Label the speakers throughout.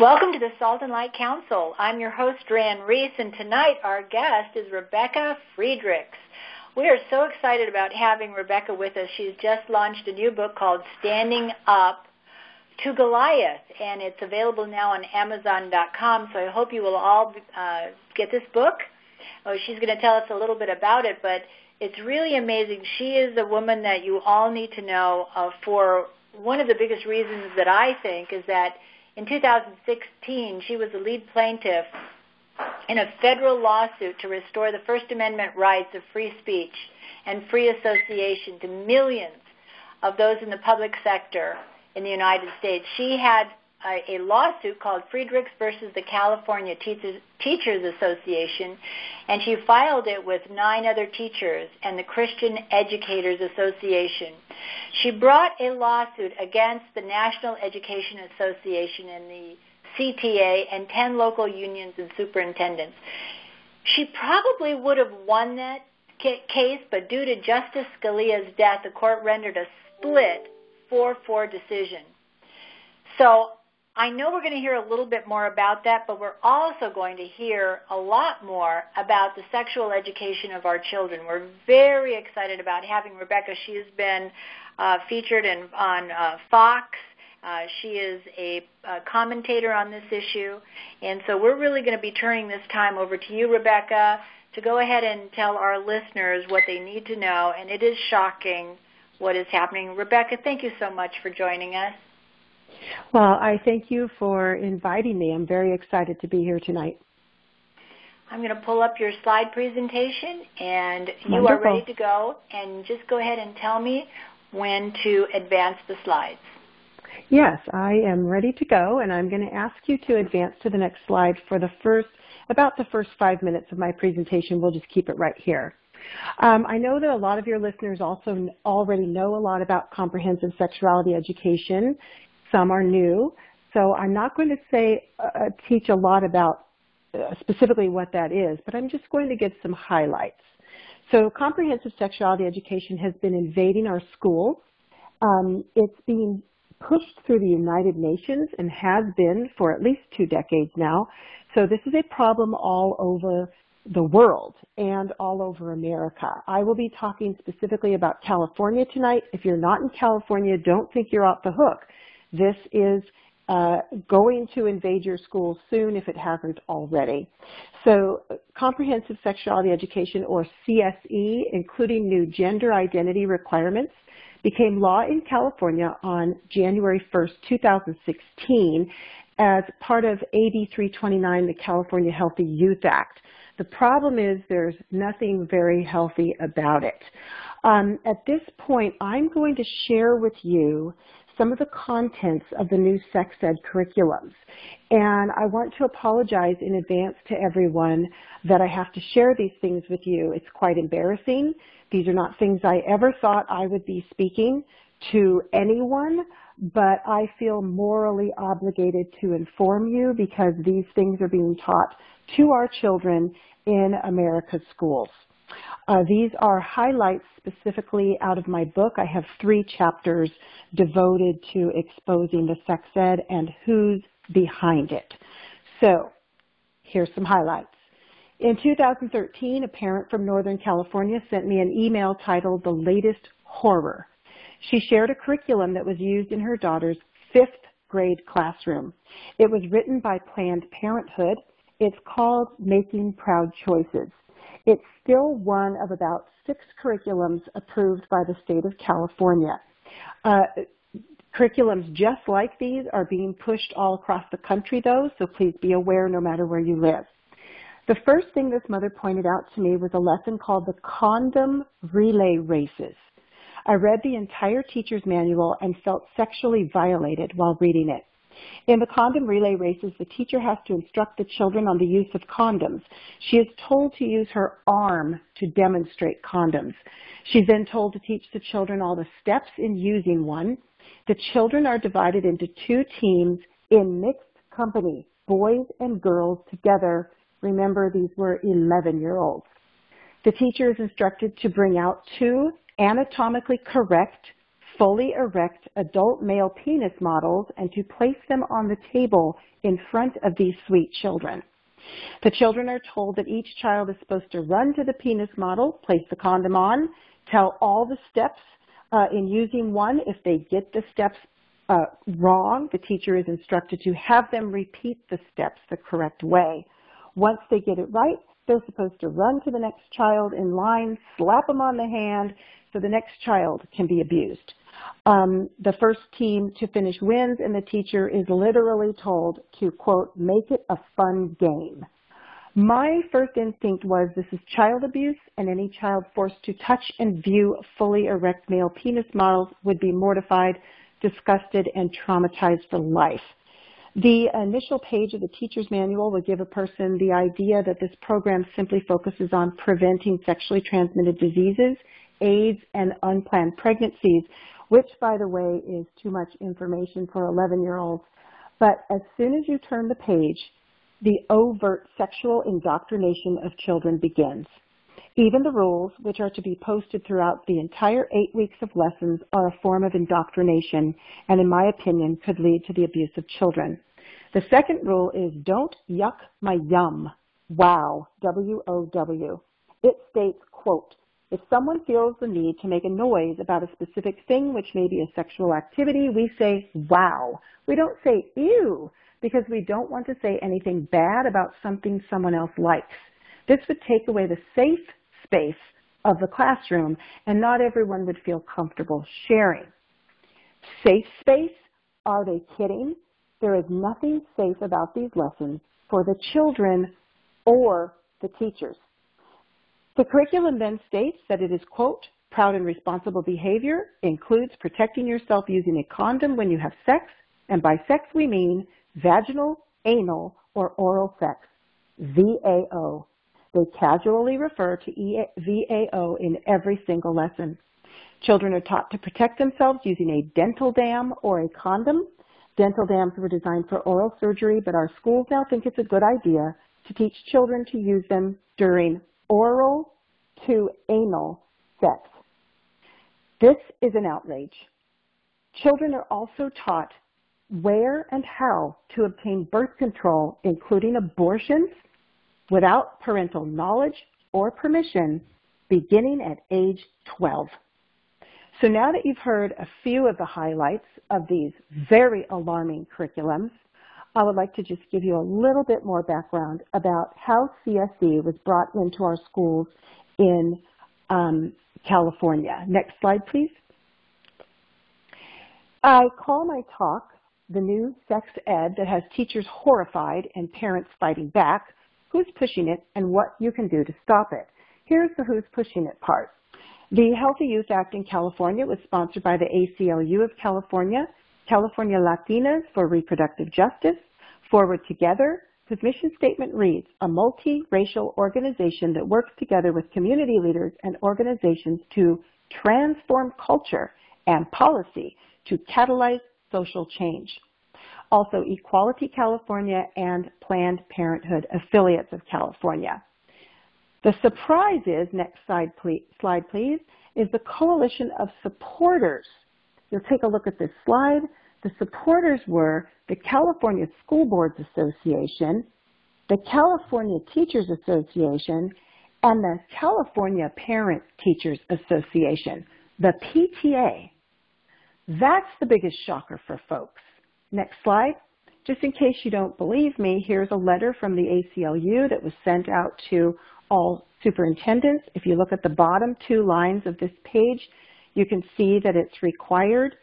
Speaker 1: Welcome to the Salt and Light Council. I'm your host, Dran Reese, and tonight our guest is Rebecca Friedrichs. We are so excited about having Rebecca with us. She's just launched a new book called Standing Up to Goliath, and it's available now on Amazon.com, so I hope you will all get this book. She's going to tell us a little bit about it, but it's really amazing. She is a woman that you all need to know for one of the biggest reasons that I think is that in 2016, she was the lead plaintiff in a federal lawsuit to restore the First Amendment rights of free speech and free association to millions of those in the public sector in the United States. She had a lawsuit called Friedrichs versus the California Teachers Association, and she filed it with 9 other teachers and the Christian Educators Association. She brought a lawsuit against the National Education Association and the CTA and 10 local unions and superintendents. She probably would have won that case, but due to Justice Scalia's death, the court rendered a split 4-4 decision. So I know we're going to hear a little bit more about that, but we're also going to hear a lot more about the sexual education of our children. We're very excited about having Rebecca. She has been featured on Fox. She is a commentator on this issue, and so we're really going to be turning this time over to you, Rebecca, to go ahead and tell our listeners what they need to know, and it is shocking what is happening. Rebecca, thank you so much for joining us.
Speaker 2: Well, I thank you for inviting me. I'm very excited to be here tonight.
Speaker 1: I'm going to pull up your slide presentation, and you
Speaker 2: Wonderful.
Speaker 1: are ready to go. And just go ahead and tell me when to advance the slides.
Speaker 2: Yes, I am ready to go, and I'm going to ask you to advance to the next slide for about the first 5 minutes of my presentation. We'll just keep it right here. I know that a lot of your listeners also already know a lot about comprehensive sexuality education. Some are new, so I'm not going to teach a lot about specifically what that is, but I'm just going to give some highlights. So comprehensive sexuality education has been invading our schools. It's being pushed through the United Nations and has been for at least 2 decades now. So this is a problem all over the world and all over America. I will be talking specifically about California tonight. If you're not in California, don't think you're off the hook. This is going to invade your schools soon if it hasn't already. So comprehensive sexuality education, or CSE, including new gender identity requirements, became law in California on January 1st, 2016 as part of AB 329, the California Healthy Youth Act. The problem is there's nothing very healthy about it. At this point, I'm going to share with you some of the contents of the new sex ed curriculums. And I want to apologize in advance to everyone that I have to share these things with you. It's quite embarrassing. These are not things I ever thought I would be speaking to anyone, but I feel morally obligated to inform you because these things are being taught to our children in America's schools. These are highlights specifically out of my book. I have 3 chapters devoted to exposing the sex ed and who's behind it. So here's some highlights. In 2013, a parent from Northern California sent me an email titled The Latest Horror. She shared a curriculum that was used in her daughter's 5th grade classroom. It was written by Planned Parenthood. It's called Making Proud Choices. It's still one of about 6 curriculums approved by the state of California. Curriculums just like these are being pushed all across the country, though, so please be aware no matter where you live. The first thing this mother pointed out to me was a lesson called the Condom Relay Races. I read the entire teacher's manual and felt sexually violated while reading it. In the condom relay races, the teacher has to instruct the children on the use of condoms. She is told to use her arm to demonstrate condoms. She's then told to teach the children all the steps in using one. The children are divided into 2 teams in mixed company, boys and girls together. Remember, these were 11-year-olds. The teacher is instructed to bring out 2 anatomically correct fully erect adult male penis models and to place them on the table in front of these sweet children. The children are told that each child is supposed to run to the penis model, place the condom on, tell all the steps in using one. If they get the steps wrong, the teacher is instructed to have them repeat the steps the correct way. Once they get it right, they're supposed to run to the next child in line, slap them on the hand so the next child can be abused. The first team to finish wins, and the teacher is literally told to, quote, make it a fun game. My first instinct was this is child abuse, and any child forced to touch and view fully erect male penis models would be mortified, disgusted, and traumatized for life. The initial page of the teacher's manual would give a person the idea that this program simply focuses on preventing sexually transmitted diseases, AIDS, and unplanned pregnancies, which, by the way, is too much information for 11-year-olds. But as soon as you turn the page, the overt sexual indoctrination of children begins. Even the rules, which are to be posted throughout the entire 8 weeks of lessons, are a form of indoctrination and, in my opinion, could lead to the abuse of children. The second rule is don't yuck my yum. Wow, W-O-W. It states, quote, if someone feels the need to make a noise about a specific thing, which may be a sexual activity, we say, wow. We don't say, ew, because we don't want to say anything bad about something someone else likes. This would take away the safe space of the classroom, and not everyone would feel comfortable sharing. Safe space? Are they kidding? There is nothing safe about these lessons for the children or the teachers. The curriculum then states that it is, quote, proud and responsible behavior includes protecting yourself using a condom when you have sex, and by sex we mean vaginal, anal, or oral sex, VAO. They casually refer to VAO in every single lesson. Children are taught to protect themselves using a dental dam or a condom. Dental dams were designed for oral surgery, but our schools now think it's a good idea to teach children to use them during oral to anal sex. This is an outrage. Children are also taught where and how to obtain birth control, including abortions, without parental knowledge or permission, beginning at age 12. So now that you've heard a few of the highlights of these very alarming curriculums, I would like to just give you a little bit more background about how CSE was brought into our schools in California. Next slide, please. I call my talk the new sex ed that has teachers horrified and parents fighting back. Who's pushing it and what you can do to stop it. Here's the who's pushing it part. The Healthy Youth Act in California was sponsored by the ACLU of California, California Latinas for Reproductive Justice, Forward Together, whose mission statement reads, a multi-racial organization that works together with community leaders and organizations to transform culture and policy to catalyze social change. Also, Equality California and Planned Parenthood affiliates of California. The surprise is, next slide please, is the coalition of supporters. You'll take a look at this slide. The supporters were the California School Boards Association, the California Teachers Association, and the California Parent Teachers Association, the PTA. That's the biggest shocker for folks. Next slide. Just in case you don't believe me, here's a letter from the ACLU that was sent out to all superintendents. If you look at the bottom 2 lines of this page, you can see that it's required,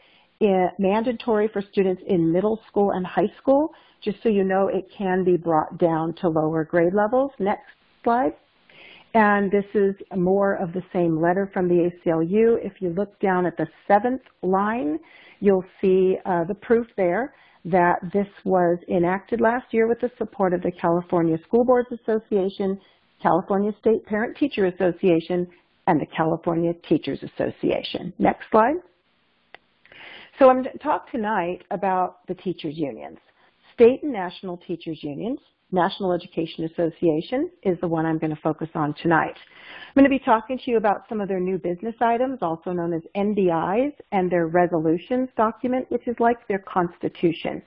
Speaker 2: mandatory for students in middle school and high school. Just so you know, it can be brought down to lower grade levels. Next slide. And this is more of the same letter from the ACLU. If you look down at the 7th line, you'll see the proof there that this was enacted last year with the support of the California School Boards Association, California State Parent-Teacher Association, and the California Teachers Association. Next slide. So I'm going to talk tonight about the teachers' unions. State and national teachers unions, National Education Association is the one I'm going to focus on tonight. I'm going to be talking to you about some of their new business items, also known as NBIs, and their resolutions document, which is like their constitution.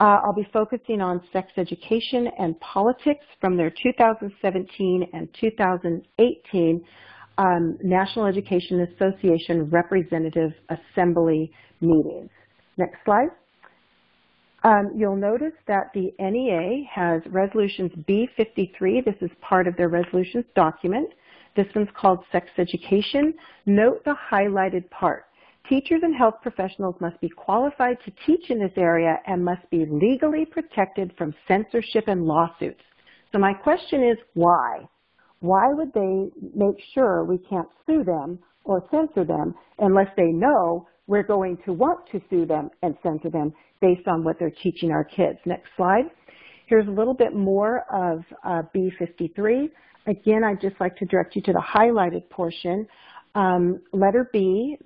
Speaker 2: I'll be focusing on sex education and politics from their 2017 and 2018 National Education Association Representative Assembly meetings. Next slide. You'll notice that the NEA has resolutions B53. This is part of their resolutions document. This one's called sex education. Note the highlighted part. Teachers and health professionals must be qualified to teach in this area and must be legally protected from censorship and lawsuits. So my question is, why? Why would they make sure we can't sue them or censor them unless they know we're going to want to sue them and censor them based on what they're teaching our kids? Next slide. Here's a little bit more of B53. Again, I'd just like to direct you to the highlighted portion. Letter B,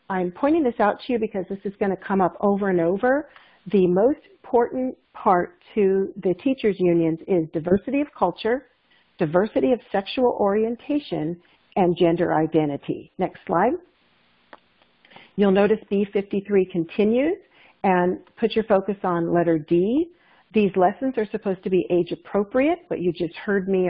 Speaker 2: I'm pointing this out to you because this is going to come up over and over. The most important part to the teachers' unions is diversity of culture, diversity of sexual orientation, and gender identity. Next slide. You'll notice B53 continues, and put your focus on letter D. These lessons are supposed to be age appropriate. What you just heard me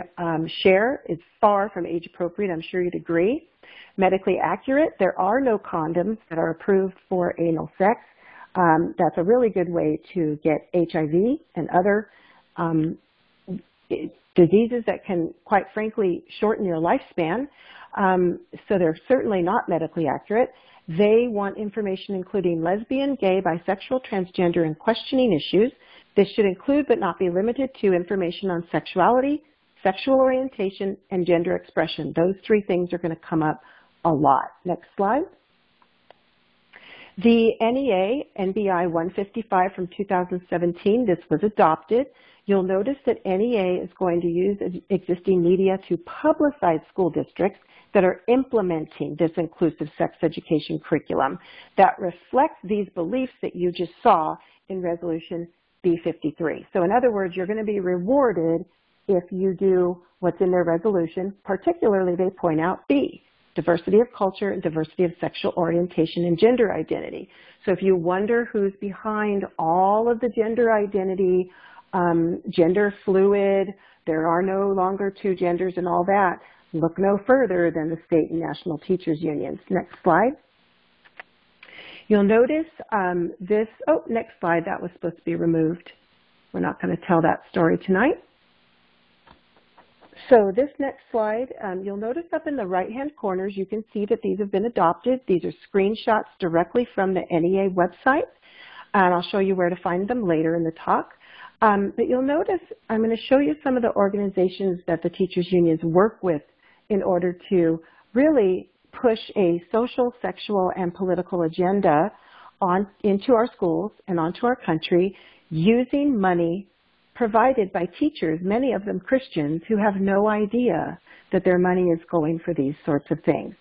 Speaker 2: share is far from age appropriate. I'm sure you'd agree. Medically accurate. There are no condoms that are approved for anal sex. That's a really good way to get HIV and other diseases that can, quite frankly, shorten your lifespan. So they're certainly not medically accurate. They want information including lesbian, gay, bisexual, transgender, and questioning issues. This should include but not be limited to information on sexuality, sexual orientation, and gender expression. Those three things are going to come up a lot. Next slide. The NEA, NBI 155 from 2017, this was adopted. You'll notice that NEA is going to use existing media to publicize school districts that are implementing this inclusive sex education curriculum that reflects these beliefs that you just saw in Resolution B53. So in other words, you're going to be rewarded if you do what's in their resolution. Particularly, they point out B, diversity of culture and diversity of sexual orientation and gender identity. So if you wonder who's behind all of the gender identity, gender fluid, there are no longer two genders and all that, look no further than the state and national teachers unions. Next slide. You'll notice next slide, that was supposed to be removed. We're not going to tell that story tonight. So this next slide, you'll notice up in the right-hand corners, you can see that these have been adopted. These are screenshots directly from the NEA website, and I'll show you where to find them later in the talk. But you'll notice I'm going to show you some of the organizations that the teachers unions work with in order to really push a social, sexual, and political agenda into our schools and onto our country using money provided by teachers, many of them Christians, who have no idea that their money is going for these sorts of things.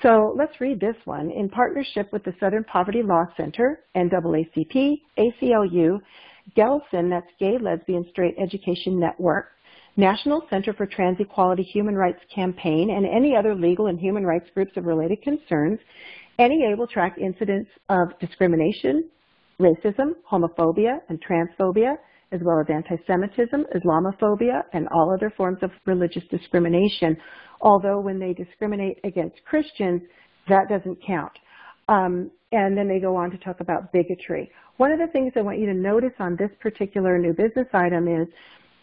Speaker 2: So let's read this one. In partnership with the Southern Poverty Law Center, NAACP, ACLU, GELSON, that's Gay, Lesbian, Straight Education Network, National Center for Trans Equality Human Rights Campaign, and any other legal and human rights groups of related concerns, NEA will track incidents of discrimination, racism, homophobia, and transphobia, as well as anti-Semitism, Islamophobia, and all other forms of religious discrimination. Although when they discriminate against Christians, that doesn't count. And then they go on to talk about bigotry. One of the things I want you to notice on this particular new business item is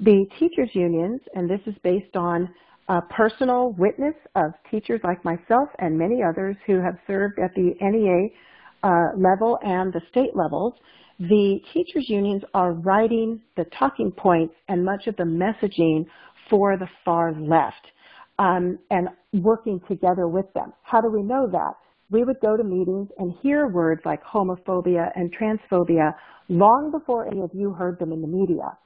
Speaker 2: the teachers unions, and this is based on a personal witness of teachers like myself and many others who have served at the NEA level and the state levels. The teachers unions are writing the talking points and much of the messaging for the far left and working together with them. How do we know that? We would go to meetings and hear words like homophobia and transphobia long before any of you heard them in the media.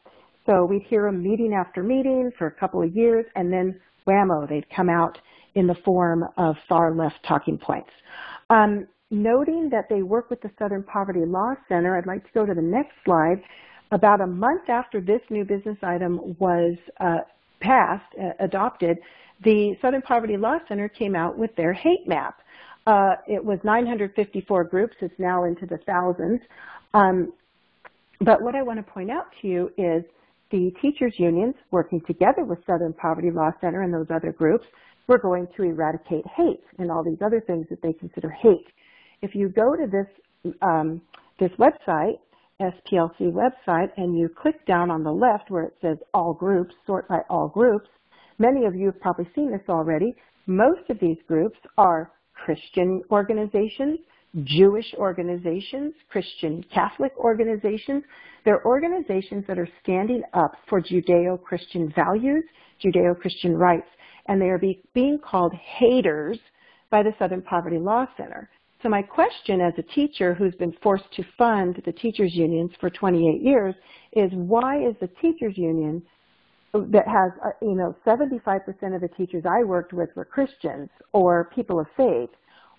Speaker 2: So we'd hear them meeting after meeting for a couple of years, and then whammo, they'd come out in the form of far left talking points. Noting that they work with the Southern Poverty Law Center, I'd like to go to the next slide. about a month after this new business item was adopted, the Southern Poverty Law Center came out with their hate map. It was 954 groups. It's now into the thousands. But what I want to point out to you is the teachers' unions, working together with Southern Poverty Law Center and those other groups, were going to eradicate hate and all these other things that they consider hate. If you go to this website, SPLC website, and you click down on the left where it says all groups, sort by all groups, many of you have probably seen this already. Most of these groups are Christian organizations, Jewish organizations, Christian Catholic organizations. They're organizations that are standing up for Judeo-Christian values, Judeo-Christian rights, and they are being called haters by the Southern Poverty Law Center. So my question as a teacher who's been forced to fund the teachers' unions for 28 years is, why is the teachers' union that has, 75% of the teachers I worked with were Christians or people of faith,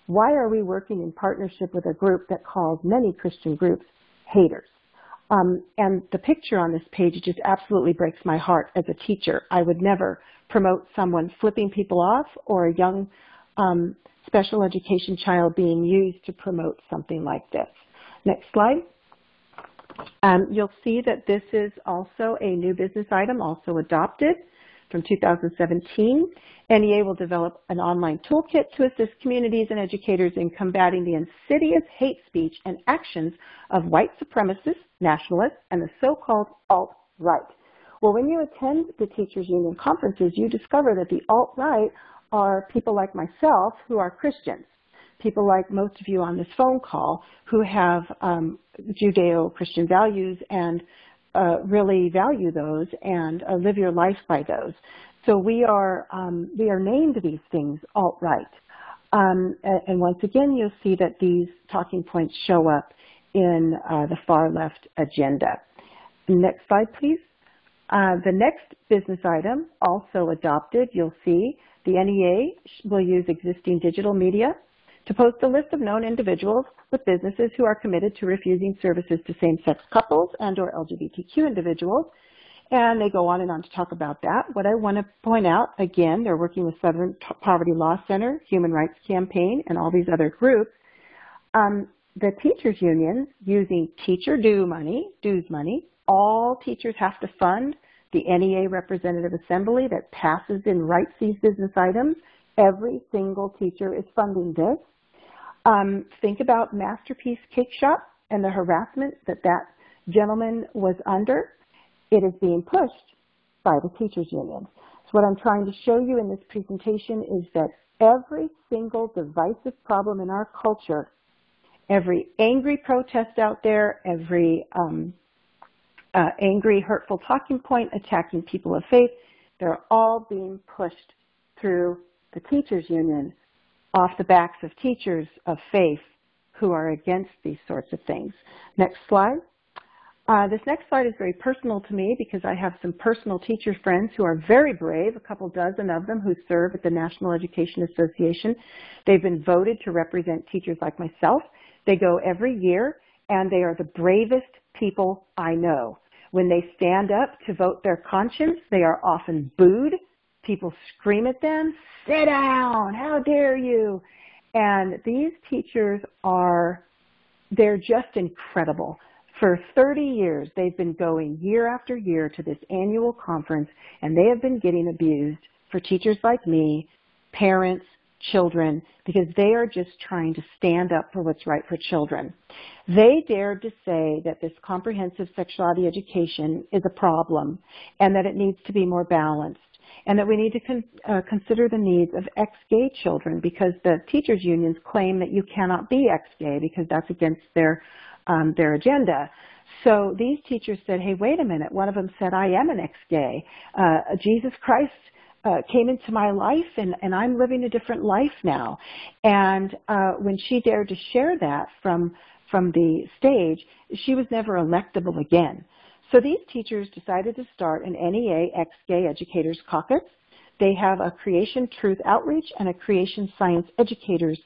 Speaker 2: why are we working in partnership with a group that calls many Christian groups haters? And the picture on this page just absolutely breaks my heart as a teacher. I would never promote someone flipping people off or a young special education child being used to promote something like this. Next slide. You'll see that this is also a new business item, also adopted from 2017. NEA will develop an online toolkit to assist communities and educators in combating the insidious hate speech and actions of white supremacists, nationalists, and the so-called alt-right. Well, when you attend the teachers' union conferences, you discover that the alt-right are people like myself who are Christians, people like most of you on this phone call who have Judeo-Christian values and really value those and live your life by those. So we are named these things alt-right. And once again, you'll see that these talking points show up in the far left agenda. Next slide, please. The next business item, also adopted, you'll see the NEA will use existing digital media to post a list of known individuals with businesses who are committed to refusing services to same-sex couples and or LGBTQ individuals. And they go on and on to talk about that. What I want to point out, again, they're working with Southern Poverty Law Center, Human Rights Campaign, and all these other groups. The teachers' unions using teacher dues money. All teachers have to fund the NEA Representative Assembly that passes and writes these business items. Every single teacher is funding this. Think about Masterpiece Cake Shop and the harassment that gentleman was under. It is being pushed by the teachers' unions. So what I'm trying to show you in this presentation is that every single divisive problem in our culture, every angry protest out there, every angry, hurtful talking point attacking people of faith, they're all being pushed through the teachers' union off the backs of teachers of faith who are against these sorts of things. Next slide. This next slide is very personal to me because I have some personal teacher friends who are very brave, a couple dozen of them who serve at the National Education Association. They've been voted to represent teachers like myself. They go every year, and they are the bravest people I know. When they stand up to vote their conscience, they are often booed. People scream at them, "Sit down, how dare you?" And these teachers they're just incredible. For 30 years, they've been going year after year to this annual conference, and they have been getting abused for teachers like me, parents, children, because they are just trying to stand up for what's right for children. They dared to say that this comprehensive sexuality education is a problem and that it needs to be more balanced and that we need to consider the needs of ex-gay children because the teachers' unions claim that you cannot be ex-gay because that's against their agenda. So these teachers said, hey, wait a minute. One of them said, I am an ex-gay. Jesus Christ came into my life, and I'm living a different life now. And when she dared to share that from the stage, she was never electable again. So these teachers decided to start an NEA ex-gay educators caucus. They have a creation truth outreach and a creation science educators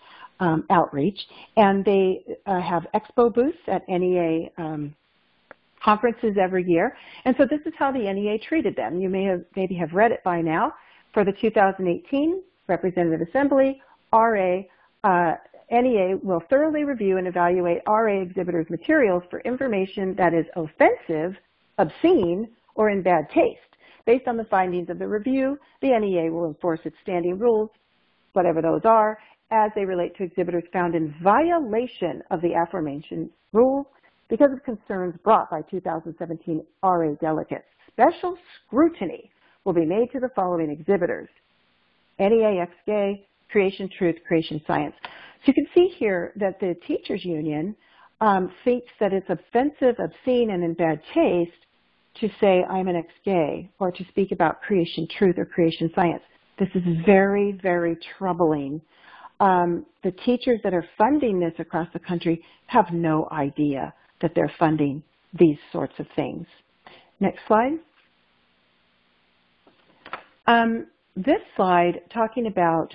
Speaker 2: outreach, and they have expo booths at NEA conferences every year. And so this is how the NEA treated them. You maybe have read it by now. For the 2018 Representative Assembly, NEA will thoroughly review and evaluate RA exhibitors' materials for information that is offensive, obscene, or in bad taste. Based on the findings of the review, the NEA will enforce its standing rules, whatever those are, as they relate to exhibitors found in violation of the aforementioned rules because of concerns brought by 2017 RA delegates. Special scrutiny will be made to the following exhibitors: NEA ex-gay, Creation Truth, Creation Science. So you can see here that the teachers union thinks that it's offensive, obscene, and in bad taste to say I'm an ex-gay or to speak about Creation Truth or Creation Science. This is very, very troubling. The teachers that are funding this across the country have no idea that they're funding these sorts of things. Next slide. This slide, talking about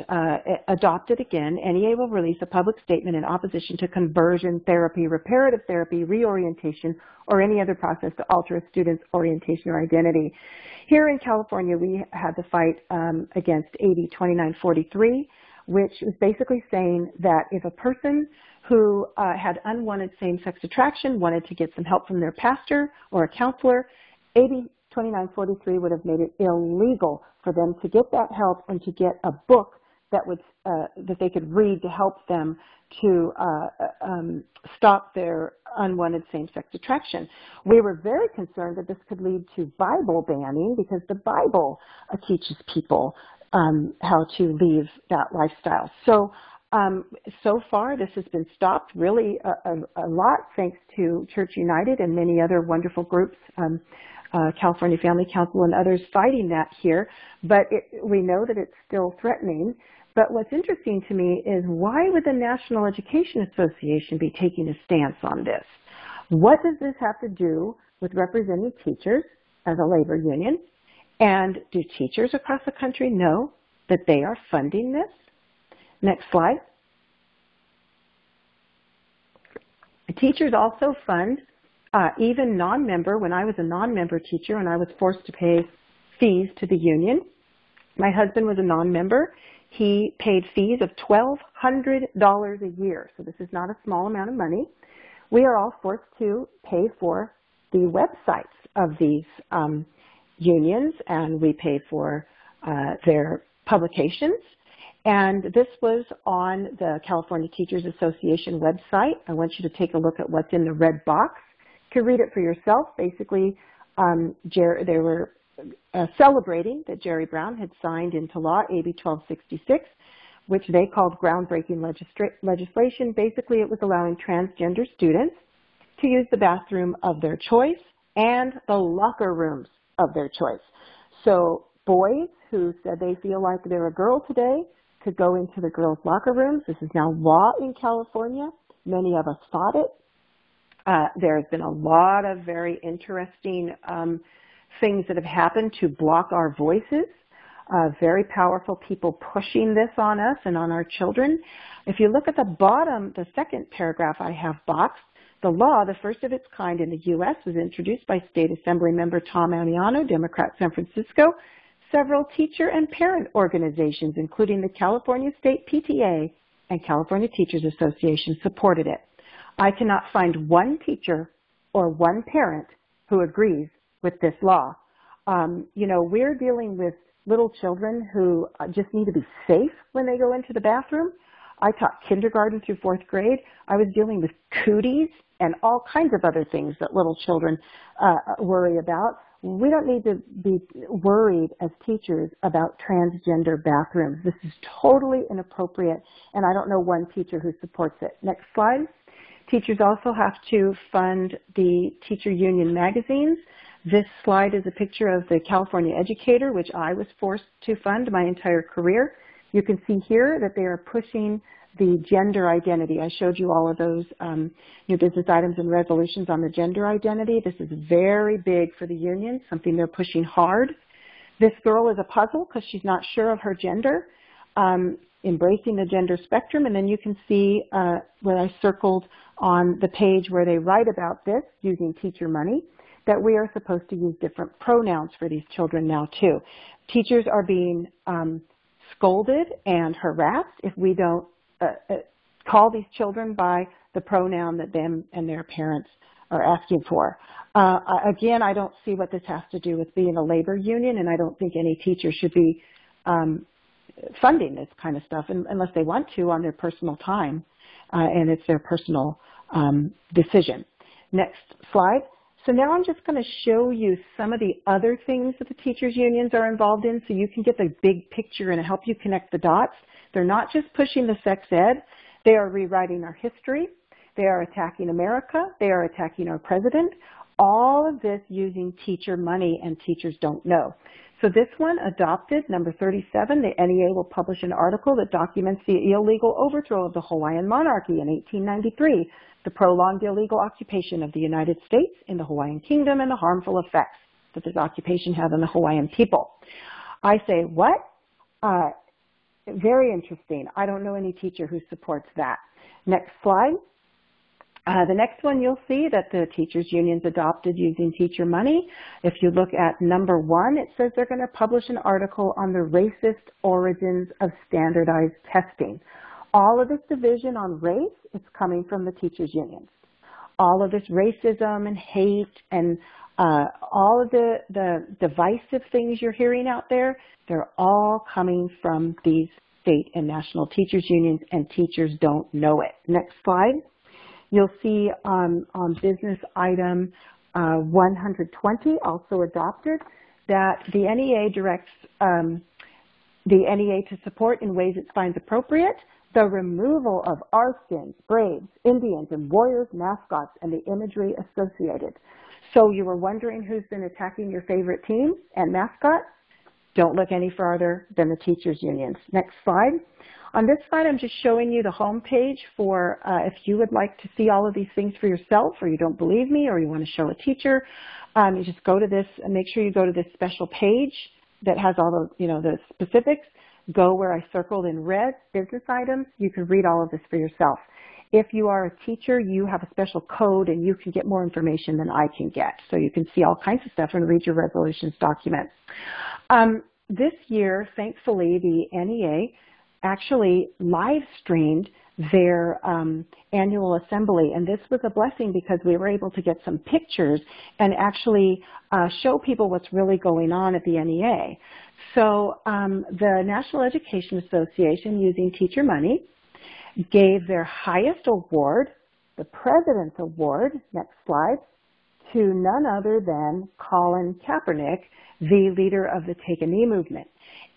Speaker 2: adopted again, NEA will release a public statement in opposition to conversion therapy, reparative therapy, reorientation, or any other process to alter a student's orientation or identity. Here in California, we had the fight against AB 2943, which was basically saying that if a person who had unwanted same-sex attraction wanted to get some help from their pastor or a counselor, AB 2943 would have made it illegal for them to get that help and to get a book that would that they could read to help them to stop their unwanted same-sex attraction. We were very concerned that this could lead to Bible banning because the Bible teaches people how to leave that lifestyle. So, so far this has been stopped really a lot thanks to Church United and many other wonderful groups, California Family Council and others fighting that here, but we know that it's still threatening. But what's interesting to me is why would the National Education Association be taking a stance on this? What does this have to do with representing teachers as a labor union? And do teachers across the country know that they are funding this? Next slide. Teachers also fund even non-member. When I was a non-member teacher and I was forced to pay fees to the union, my husband was a non-member. He paid fees of $1,200 a year, so this is not a small amount of money. We are all forced to pay for the websites of these unions, and we pay for their publications. And this was on the California Teachers Association website. I want you to take a look at what's in the red box. You can read it for yourself. Basically, they were celebrating that Jerry Brown had signed into law AB 1266, which they called groundbreaking legislation. Basically, it was allowing transgender students to use the bathroom of their choice and the locker rooms of their choice. So boys who said they feel like they're a girl today could go into the girls' locker rooms. This is now law in California. Many of us fought it. There's been a lot of very interesting things that have happened to block our voices. Very powerful people pushing this on us and on our children. If you look at the bottom, the second paragraph I have boxed, the law, the first of its kind in the U.S., was introduced by State Assembly Member Tom Amiano, Democrat, San Francisco. Several teacher and parent organizations, including the California State PTA and California Teachers Association, supported it. I cannot find one teacher or one parent who agrees with this law. You know, we're dealing with little children who just need to be safe when they go into the bathroom. I taught kindergarten through 4th grade. I was dealing with cooties and all kinds of other things that little children worry about. We don't need to be worried as teachers about transgender bathrooms. This is totally inappropriate, and I don't know one teacher who supports it. Next slide. Teachers also have to fund the teacher union magazines. This slide is a picture of the California Educator, which I was forced to fund my entire career. You can see here that they are pushing the gender identity. I showed you all of those new business items and resolutions on the gender identity. This is very big for the union, something they're pushing hard. This girl is a puzzle because she's not sure of her gender, embracing the gender spectrum. And then you can see where I circled on the page where they write about this using teacher money. that we are supposed to use different pronouns for these children now too. Teachers are being scolded and harassed if we don't call these children by the pronoun that them and their parents are asking for. Again, I don't see what this has to do with being a labor union, and I don't think any teacher should be funding this kind of stuff unless they want to on their personal time, and it's their personal decision. Next slide. So now I'm just going to show you some of the other things that the teachers' unions are involved in so you can get the big picture and help you connect the dots. They're not just pushing the sex ed. They are rewriting our history. They are attacking America. They are attacking our president. All of this using teacher money, and teachers don't know. So this one, adopted, number 37, the NEA will publish an article that documents the illegal overthrow of the Hawaiian monarchy in 1893, the prolonged illegal occupation of the United States in the Hawaiian Kingdom, and the harmful effects that this occupation had on the Hawaiian people. I say, what? Very interesting. I don't know any teacher who supports that. Next slide. The next one, you'll see that the teachers' unions adopted using teacher money. If you look at number 1, it says they're going to publish an article on the racist origins of standardized testing. All of this division on race is coming from the teachers' unions. All of this racism and hate and all of the divisive things you're hearing out there, they're all coming from these state and national teachers' unions, and teachers don't know it. Next slide. You'll see on business item 120, also adopted, that the NEA directs the NEA to support in ways it finds appropriate the removal of R-skins, braves, Indians, and warriors, mascots, and the imagery associated. So you were wondering who's been attacking your favorite team and mascot? Don't look any farther than the teachers' unions. Next slide. On this slide, I'm just showing you the home page for if you would like to see all of these things for yourself, or you don't believe me, or you want to show a teacher, you just go to this and make sure you go to this special page that has all the, the specifics. Go where I circled in red, business items. You can read all of this for yourself. If you are a teacher, you have a special code and you can get more information than I can get. So you can see all kinds of stuff and read your resolutions document. This year, thankfully, the NEA actually live streamed their annual assembly, and this was a blessing because we were able to get some pictures and actually show people what's really going on at the NEA. So the National Education Association, using teacher money, gave their highest award, the President's Award, next slide, to none other than Colin Kaepernick, the leader of the Take a Knee movement.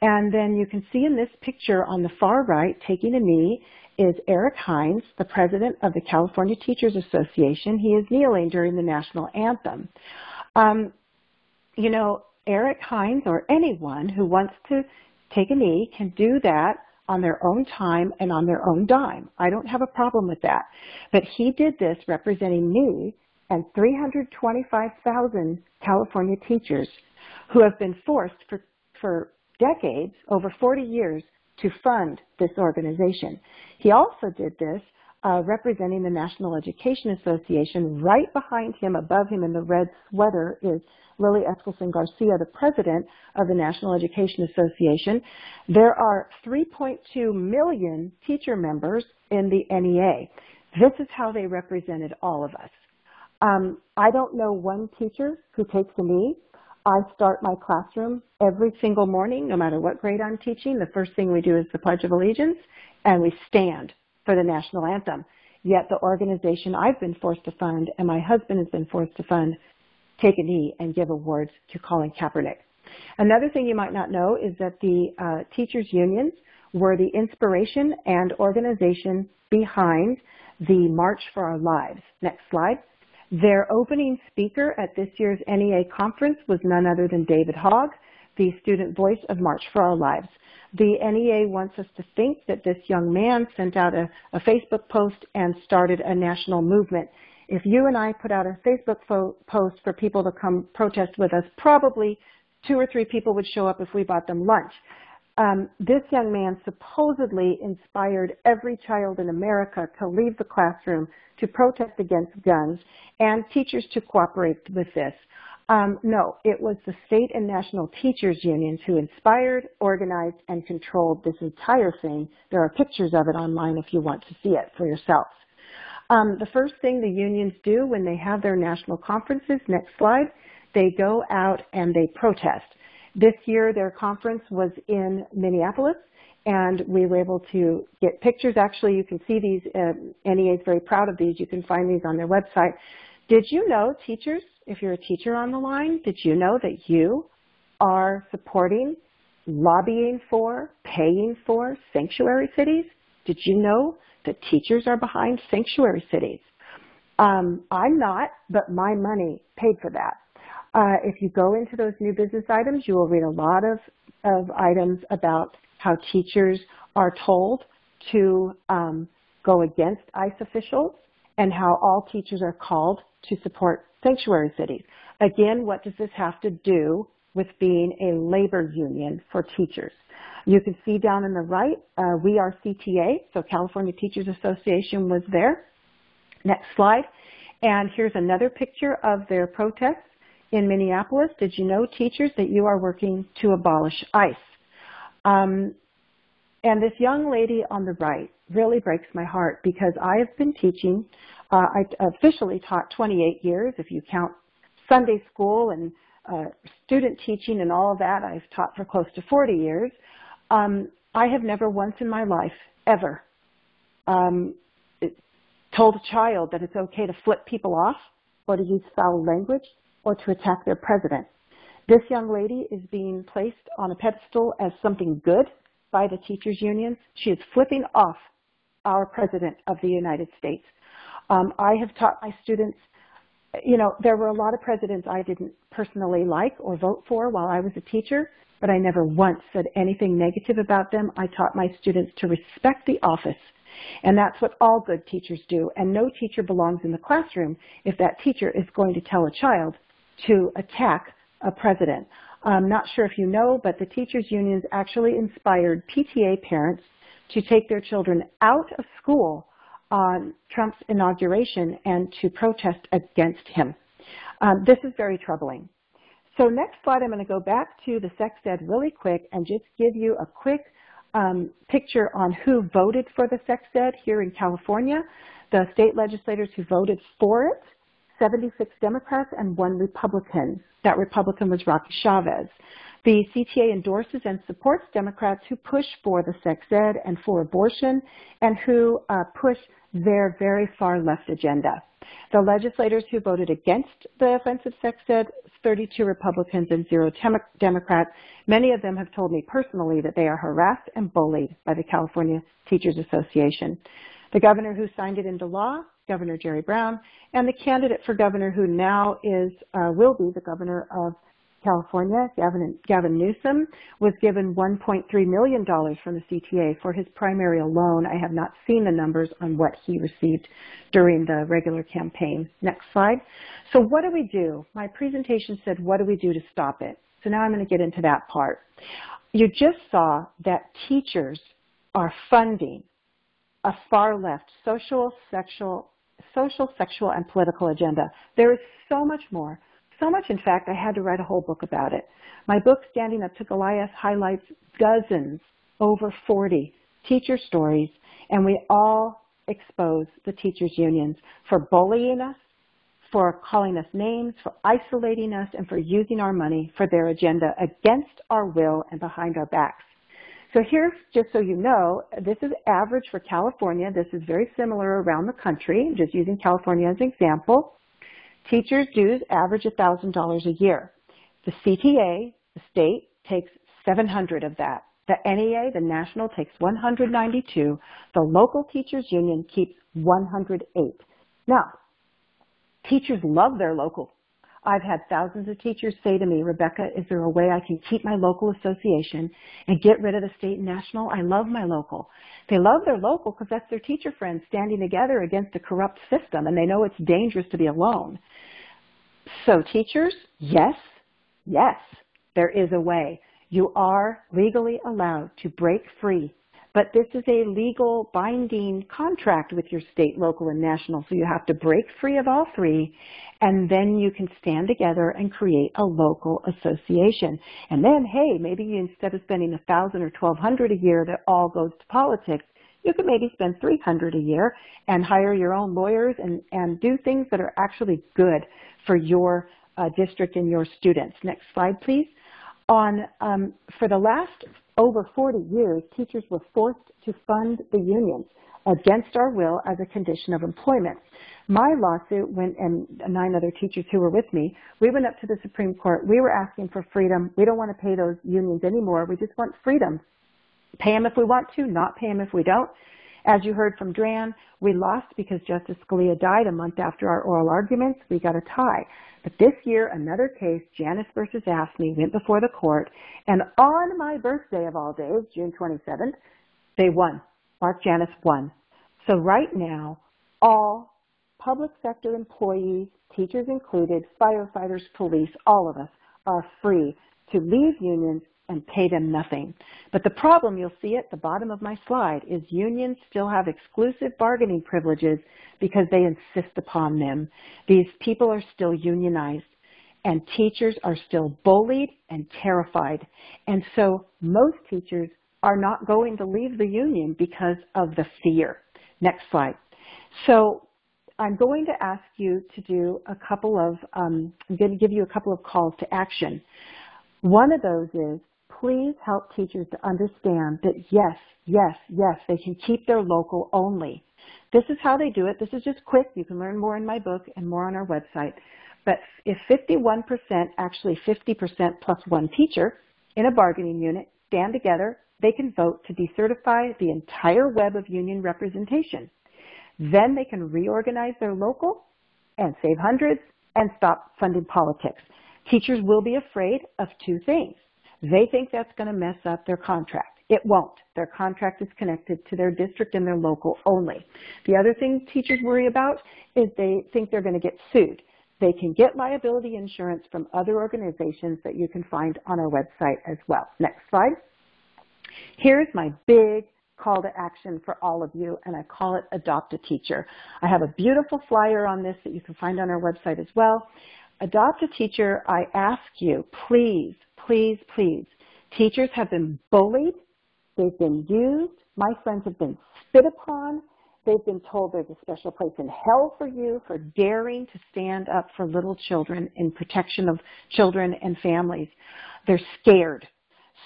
Speaker 2: And then you can see in this picture on the far right, taking a knee, is Eric Hines, the president of the California Teachers Association. He is kneeling during the national anthem. Eric Hines, or anyone who wants to take a knee, can do that on their own time and on their own dime. I don't have a problem with that. But he did this representing me and 325,000 California teachers who have been forced for decades, over 40 years, to fund this organization. He also did this representing the National Education Association. Right behind him, above him in the red sweater, is Lily Eskelsen Garcia, the president of the National Education Association. There are 3.2 million teacher members in the NEA. This is how they represented all of us. I don't know one teacher who takes a knee. I start my classroom every single morning, no matter what grade I'm teaching. The first thing we do is the Pledge of Allegiance, and we stand for the national anthem. Yet the organization I've been forced to fund, and my husband has been forced to fund, take a knee and give awards to Colin Kaepernick. Another thing you might not know is that the teachers' unions were the inspiration and organization behind the March for Our Lives. Next slide. Their opening speaker at this year's NEA conference was none other than David Hogg, the student voice of March for Our Lives. The NEA wants us to think that this young man sent out a Facebook post and started a national movement. If you and I put out a Facebook post for people to come protest with us, probably 2 or 3 people would show up if we bought them lunch. This young man supposedly inspired every child in America to leave the classroom to protest against guns and teachers to cooperate with this. No, it was the state and national teachers unions who inspired, organized, and controlled this entire thing. There are pictures of it online if you want to see it for yourselves. The first thing the unions do when they have their national conferences, next slide, they go out and they protest. This year their conference was in Minneapolis, and we were able to get pictures. Actually, you can see these. NEA is very proud of these. You can find these on their website. Did you know, teachers, if you're a teacher on the line, did you know that you are supporting, lobbying for, paying for sanctuary cities? Did you know that teachers are behind sanctuary cities? I'm not, but my money paid for that. If you go into those new business items, you will read a lot of items about how teachers are told to go against ICE officials and how all teachers are called to support sanctuary cities. Again, what does this have to do with being a labor union for teachers? You can see down in the right, we are CTA, so California Teachers Association was there. Next slide. And here's another picture of their protests in Minneapolis. Did you know, teachers, that you are working to abolish ICE? And this young lady on the right really breaks my heart because I have been teaching. I officially taught 28 years. If you count Sunday school and student teaching and all of that, I've taught for close to 40 years. I have never once in my life ever told a child that it's okay to flip people off or to use foul language or to attack their president. This young lady is being placed on a pedestal as something good by the teachers' unions. She is flipping off our President of the United States. I have taught my students, you know, there were a lot of presidents I didn't personally like or vote for while I was a teacher, but I never once said anything negative about them. I taught my students to respect the office, and that's what all good teachers do. And no teacher belongs in the classroom if that teacher is going to tell a child to attack a president. I'm not sure if you know, but the teachers' unions actually inspired PTA parents to take their children out of school on Trump's inauguration and to protest against him. This is very troubling. So next slide, I'm going to go back to the sex ed really quick and just give you a quick picture on who voted for the sex ed here in California. The state legislators who voted for it, 76 Democrats and 1 Republican. That Republican was Rocky Chavez. The CTA endorses and supports Democrats who push for the sex ed and for abortion and who push their very far left agenda. The legislators who voted against the offensive sex ed, 32 Republicans and 0 Democrats. Many of them have told me personally that they are harassed and bullied by the California Teachers Association. The governor who signed it into law, Governor Jerry Brown, and the candidate for governor who now will be the governor of California, Gavin Newsom, was given $1.3 million from the CTA for his primary alone. I have not seen the numbers on what he received during the regular campaign. Next slide. So what do we do? My presentation said, what do we do to stop it? So now I'm going to get into that part. You just saw that teachers are funding a far left social, sexual, and political agenda. There is so much more. So much, in fact, I had to write a whole book about it. My book, Standing Up to Goliath, highlights dozens, over 40 teacher stories, and we all expose the teachers' unions for bullying us, for calling us names, for isolating us, and for using our money for their agenda against our will and behind our backs. So here, just so you know, this is average for California. This is very similar around the country, just using California as an example. Teachers' dues average $1,000 a year. The CTA, the state, takes $700 of that. The NEA, the national, takes $192. The local teachers' union keeps $108. Now, teachers love their local. I've had thousands of teachers say to me, Rebecca, is there a way I can keep my local association and get rid of the state and national? I love my local. They love their local because that's their teacher friends standing together against a corrupt system, and they know it's dangerous to be alone. So teachers, yes, there is a way. You are legally allowed to break free, but this is a legal binding contract with your state, local, and national, so you have to break free of all three, and then you can stand together and create a local association. And then, hey, maybe you, instead of spending $1,000 or $1,200 a year that all goes to politics, you could maybe spend $300 a year and hire your own lawyers and do things that are actually good for your district and your students. Next slide, please. For the last over 40 years, teachers were forced to fund the unions against our will as a condition of employment. My lawsuit and 9 other teachers who were with me, we went up to the Supreme Court. We were asking for freedom. We don't want to pay those unions anymore. We just want freedom. Pay them if we want to, not pay them if we don't. As you heard from Dran, we lost because Justice Scalia died a month after our oral arguments. We got a tie. But this year, another case, Janice versus AFSCME, went before the court, and on my birthday of all days, June 27th, they won. Mark Janice won. So right now, all public sector employees, teachers included, firefighters, police, all of us are free to leave unions and pay them nothing. But the problem, you'll see at the bottom of my slide, is unions still have exclusive bargaining privileges because they insist upon them. These people are still unionized, and teachers are still bullied and terrified. And so most teachers are not going to leave the union because of the fear. Next slide. So I'm going to ask you to do a couple of, I'm going to give you a couple of calls to action. One of those is, please help teachers to understand that yes, yes, yes, they can keep their local only. This is how they do it. This is just quick. You can learn more in my book and more on our website. But if 51%, actually 50% plus one teacher in a bargaining unit stand together, they can vote to decertify the entire web of union representation. Then they can reorganize their local and save hundreds and stop funding politics. Teachers will be afraid of two things. They think that's going to mess up their contract. It won't. Their contract is connected to their district and their local only. The other thing teachers worry about is they think they're going to get sued. They can get liability insurance from other organizations that you can find on our website as well. Next slide. Here's my big call to action for all of you, and I call it Adopt a Teacher. I have a beautiful flyer on this that you can find on our website as well. Adopt a Teacher, I ask you, please, please, please. Teachers have been bullied. They've been used. My friends have been spit upon. They've been told there's a special place in hell for you for daring to stand up for little children in protection of children and families. They're scared.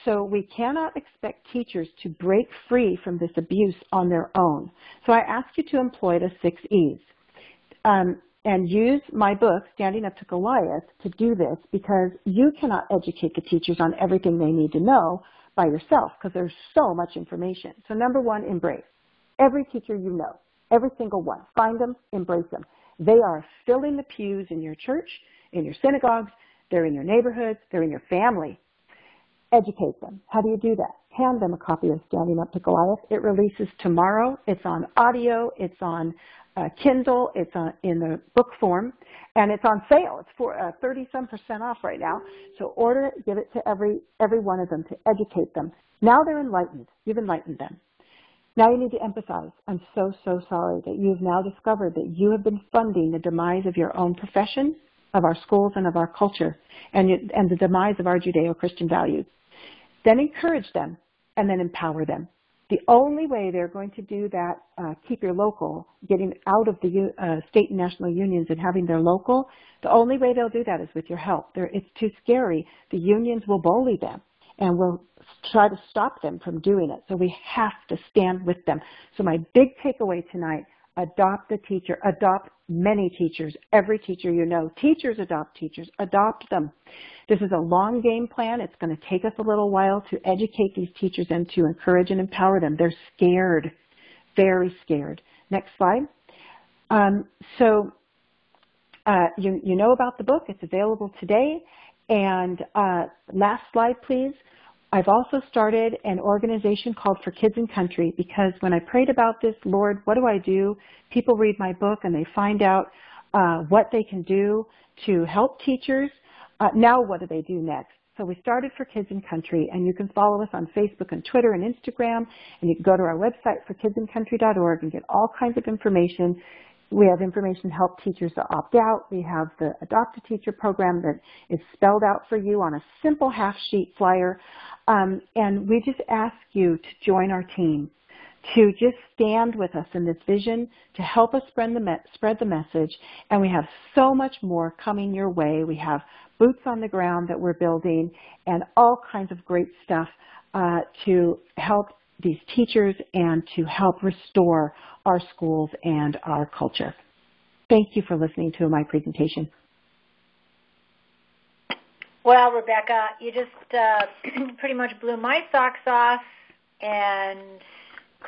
Speaker 2: So we cannot expect teachers to break free from this abuse on their own. So I ask you to employ the 6 E's. And use my book, Standing Up to Goliath, to do this, because you cannot educate the teachers on everything they need to know by yourself because there's so much information. So number 1, embrace. Every teacher you know, every single one, find them, embrace them. They are filling the pews in your church, in your synagogues, they're in your neighborhoods, they're in your family. Educate them. How do you do that? Hand them a copy of Standing Up to Goliath. It releases tomorrow. It's on audio. It's on Kindle. It's in the book form, and it's on sale. It's for 30-some% off right now. So order it, give it to every one of them to educate them. Now they're enlightened. You've enlightened them. Now you need to empathize. I'm so, so sorry that you've now discovered that you have been funding the demise of your own profession, of our schools, and of our culture, and the demise of our Judeo-Christian values. Then encourage them, and then empower them. The only way they're going to do that, keep your local, getting out of the state and national unions and having their local, the only way they'll do that is with your help. It's too scary. The unions will bully them and will try to stop them from doing it. So we have to stand with them. So my big takeaway tonight, adopt a teacher, adopt many teachers, every teacher you know. Teachers, adopt them. This is a long game plan. It's going to take us a little while to educate these teachers and to encourage and empower them. They're scared, very scared. Next slide. You know about the book. It's available today. And last slide, please. I've also started an organization called For Kids and Country, because when I prayed about this, Lord, what do I do? People read my book and they find out what they can do to help teachers. Now what do they do next? So we started for Kids in Country, and you can follow us on Facebook and Twitter and Instagram, and you can go to our website for kidsincountry.org and get all kinds of information. We have information to help teachers to opt out. We have the Adopt a Teacher program that is spelled out for you on a simple half-sheet flyer. And we just ask you to join our team, to just stand with us in this vision, to help us spread the message. And we have so much more coming your way. We have boots on the ground that we're building and all kinds of great stuff to help these teachers and to help restore our schools and our culture. Thank you for listening to my presentation.
Speaker 1: Well, Rebecca, you just pretty much blew my socks off and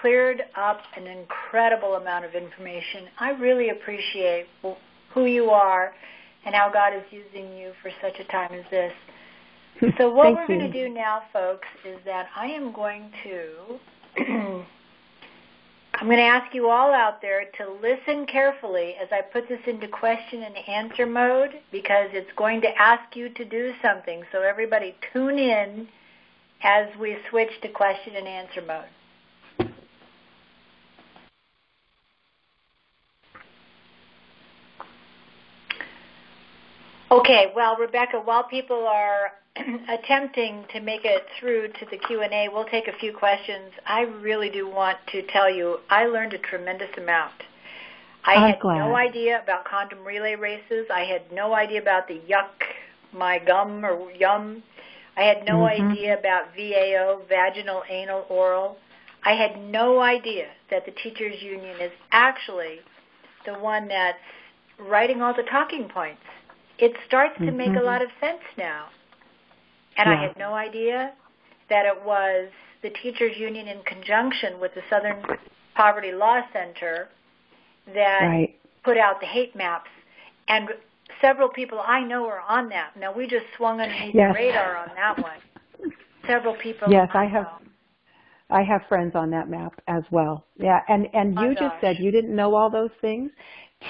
Speaker 1: cleared up an incredible amount of information. I really appreciate who you are and how God is using you for such a time as this. So what we're going to do now, folks, is that I am going to I'm going to ask you all out there to listen carefully as I put this into question and answer mode, because it's going to ask you to do something. So everybody tune in as we switch to question and answer mode. Okay, well, Rebecca, while people are attempting to make it through to the Q&A, we'll take a few questions. I really do want to tell you, I learned a tremendous amount. I had no idea about condom relay races. I had no idea about the yuck, my gum or yum. I had no idea about VAO, vaginal, anal, oral. I had no idea that the teachers union is actually the one that's writing all the talking points. It starts to make a lot of sense now. And I had no idea that it was the teachers union in conjunction with the Southern Poverty Law Center that put out the hate maps. And several people I know are on that. Now, we just swung underneath the radar on that one. Several people.
Speaker 2: Yes, I have friends on that map as well. Yeah, and you just said you didn't know all those things.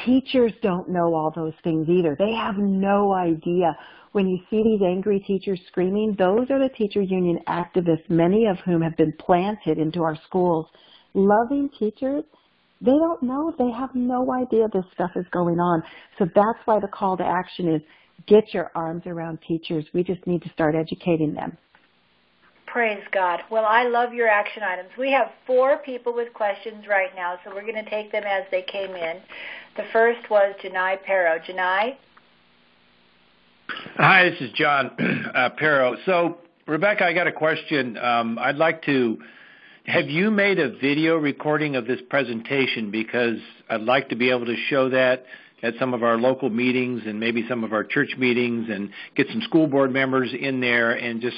Speaker 2: Teachers don't know all those things either. They have no idea. When you see these angry teachers screaming, those are the teacher union activists, many of whom have been planted into our schools. Loving teachers, they don't know. They have no idea this stuff is going on. So that's why the call to action is get your arms around teachers. We just need to start educating them.
Speaker 1: Praise God. Well, I love your action items. We have 4 people with questions right now, so we're going to take them as they came in. The first was Janai Pero. Janai?
Speaker 3: Hi, this is John Pero. So, Rebecca, I got a question. I'd like to, have you made a video recording of this presentation? Because I'd like to be able to show that at some of our local meetings and maybe some of our church meetings and get some school board members in there and just,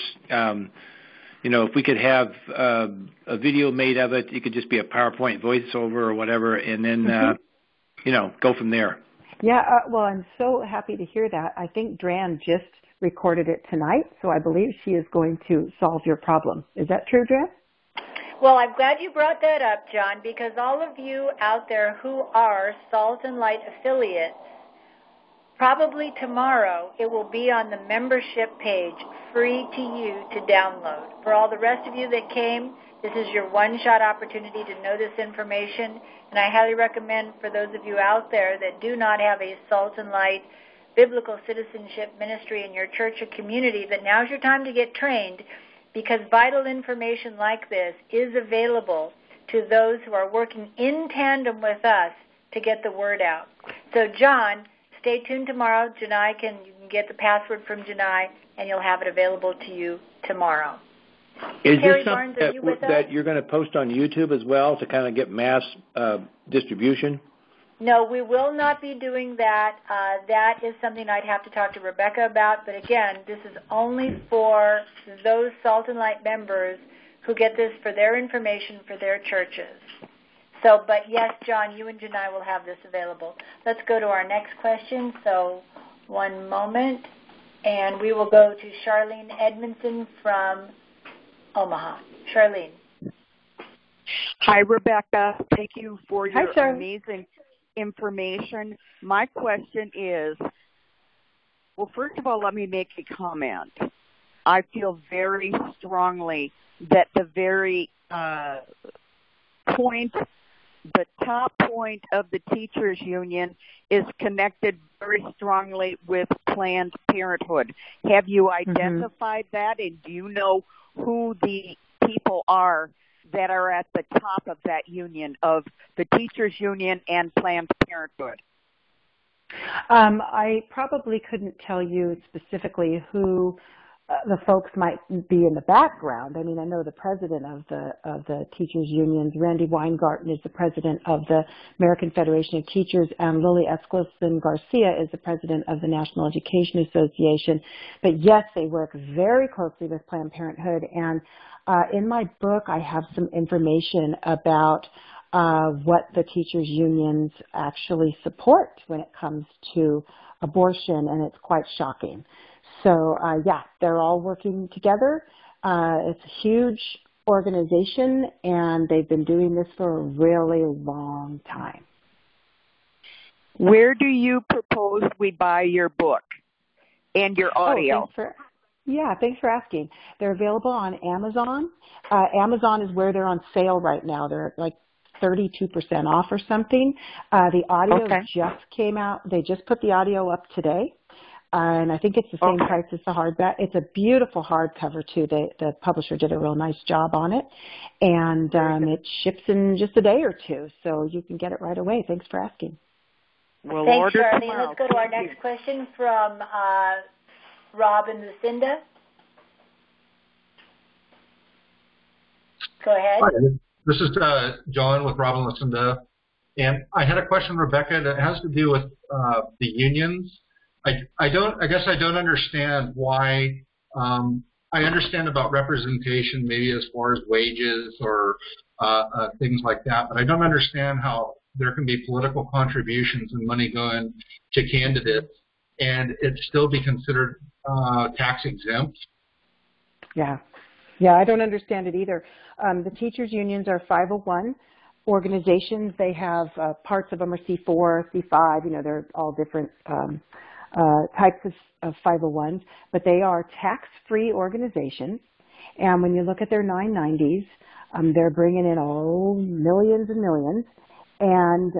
Speaker 3: if we could have a video made of it, it could just be a PowerPoint voiceover or whatever, and then, go from there.
Speaker 2: Yeah, well, I'm so happy to hear that. I think Dran just recorded it tonight, so I believe she is going to solve your problem. Is that true, Dran?
Speaker 1: Well, I'm glad you brought that up, John, because all of you out there who are Salt and Light affiliates, probably tomorrow it will be on the membership page, free to you to download. For all the rest of you that came, this is your one-shot opportunity to know this information, and I highly recommend for those of you out there that do not have a Salt and Light biblical citizenship ministry in your church or community, that now's your time to get trained, because vital information like this is available to those who are working in tandem with us to get the word out. So, John, stay tuned tomorrow. You can get the password from Janai, and you'll have it available to you tomorrow.
Speaker 3: Is this something that you're going to post on YouTube as well to kind of get mass distribution?
Speaker 1: No, we will not be doing that. That is something I'd have to talk to Rebecca about. But again, this is only for those Salt and Light members who get this for their information for their churches. So, but yes, John, you and Janai will have this available. Let's go to our next question. So, one moment. And we will go to Charlene Edmondson from Omaha. Charlene.
Speaker 4: Hi, Rebecca. Thank you for your amazing information. My question is, well, first of all, let me make a comment. I feel very strongly that the very point, the top point of the teachers union is connected very strongly with Planned Parenthood. Have you identified that, and do you know who the people are that are at the top of that union, of the teachers union and Planned Parenthood?
Speaker 2: I probably couldn't tell you specifically who the folks might be in the background. I mean, I know the president of the teachers unions, Randy Weingarten, is the president of the American Federation of Teachers, and Lily Esclifson Garcia is the president of the National Education Association. But yes, they work very closely with Planned Parenthood, and in my book I have some information about what the teachers unions actually support when it comes to abortion, and it's quite shocking. So, yeah, they're all working together. It's a huge organization, and they've been doing this for a really long time.
Speaker 4: Where do you propose we buy your book and your audio?
Speaker 2: Thanks for asking. They're available on Amazon. Amazon is where they're on sale right now. They're like 32% off or something. The audio just came out. They just put the audio up today. And I think it's the same price as the hardback. It's a beautiful hardcover, too. The publisher did a real nice job on it. And it ships in just a day or two, so you can get it right away. Thanks for asking.
Speaker 4: We'll
Speaker 1: Thanks,
Speaker 4: order
Speaker 1: Charlene.
Speaker 4: tomorrow.
Speaker 1: Let's go to our next question from Rob and Lucinda. Go ahead.
Speaker 5: Hi, this is John with Rob and Lucinda. And I had a question, Rebecca, that has to do with the unions. I guess I don't understand why. I understand about representation, maybe as far as wages or things like that, but I don't understand how there can be political contributions and money going to candidates and it still be considered tax exempt.
Speaker 2: Yeah, I don't understand it either. The teachers unions are 501 organizations. They have parts of them are C4, C5. You know, they're all different types of 501s, but they are tax-free organizations. And when you look at their 990s, they're bringing in millions and millions, and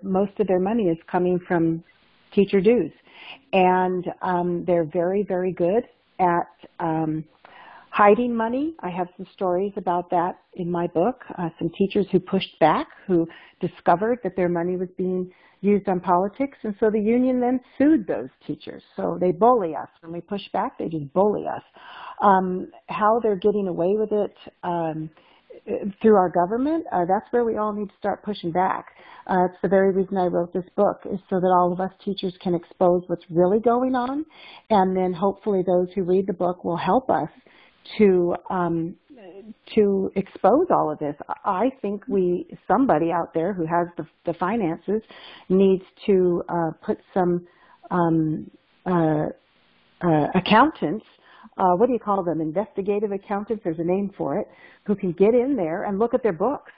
Speaker 2: most of their money is coming from teacher dues. And they're very, very good at hiding money. I have some stories about that in my book. Some teachers who pushed back, who discovered that their money was being used on politics, and so the union then sued those teachers. So they bully us. When we push back, they just bully us. How they're getting away with it through our government, that's where we all need to start pushing back. It's the very reason I wrote this book, is so that all of us teachers can expose what's really going on, and then hopefully those who read the book will help us to expose all of this. I think somebody out there who has the finances needs to put some accountants, what do you call them, investigative accountants, there's a name for it, who can get in there and look at their books.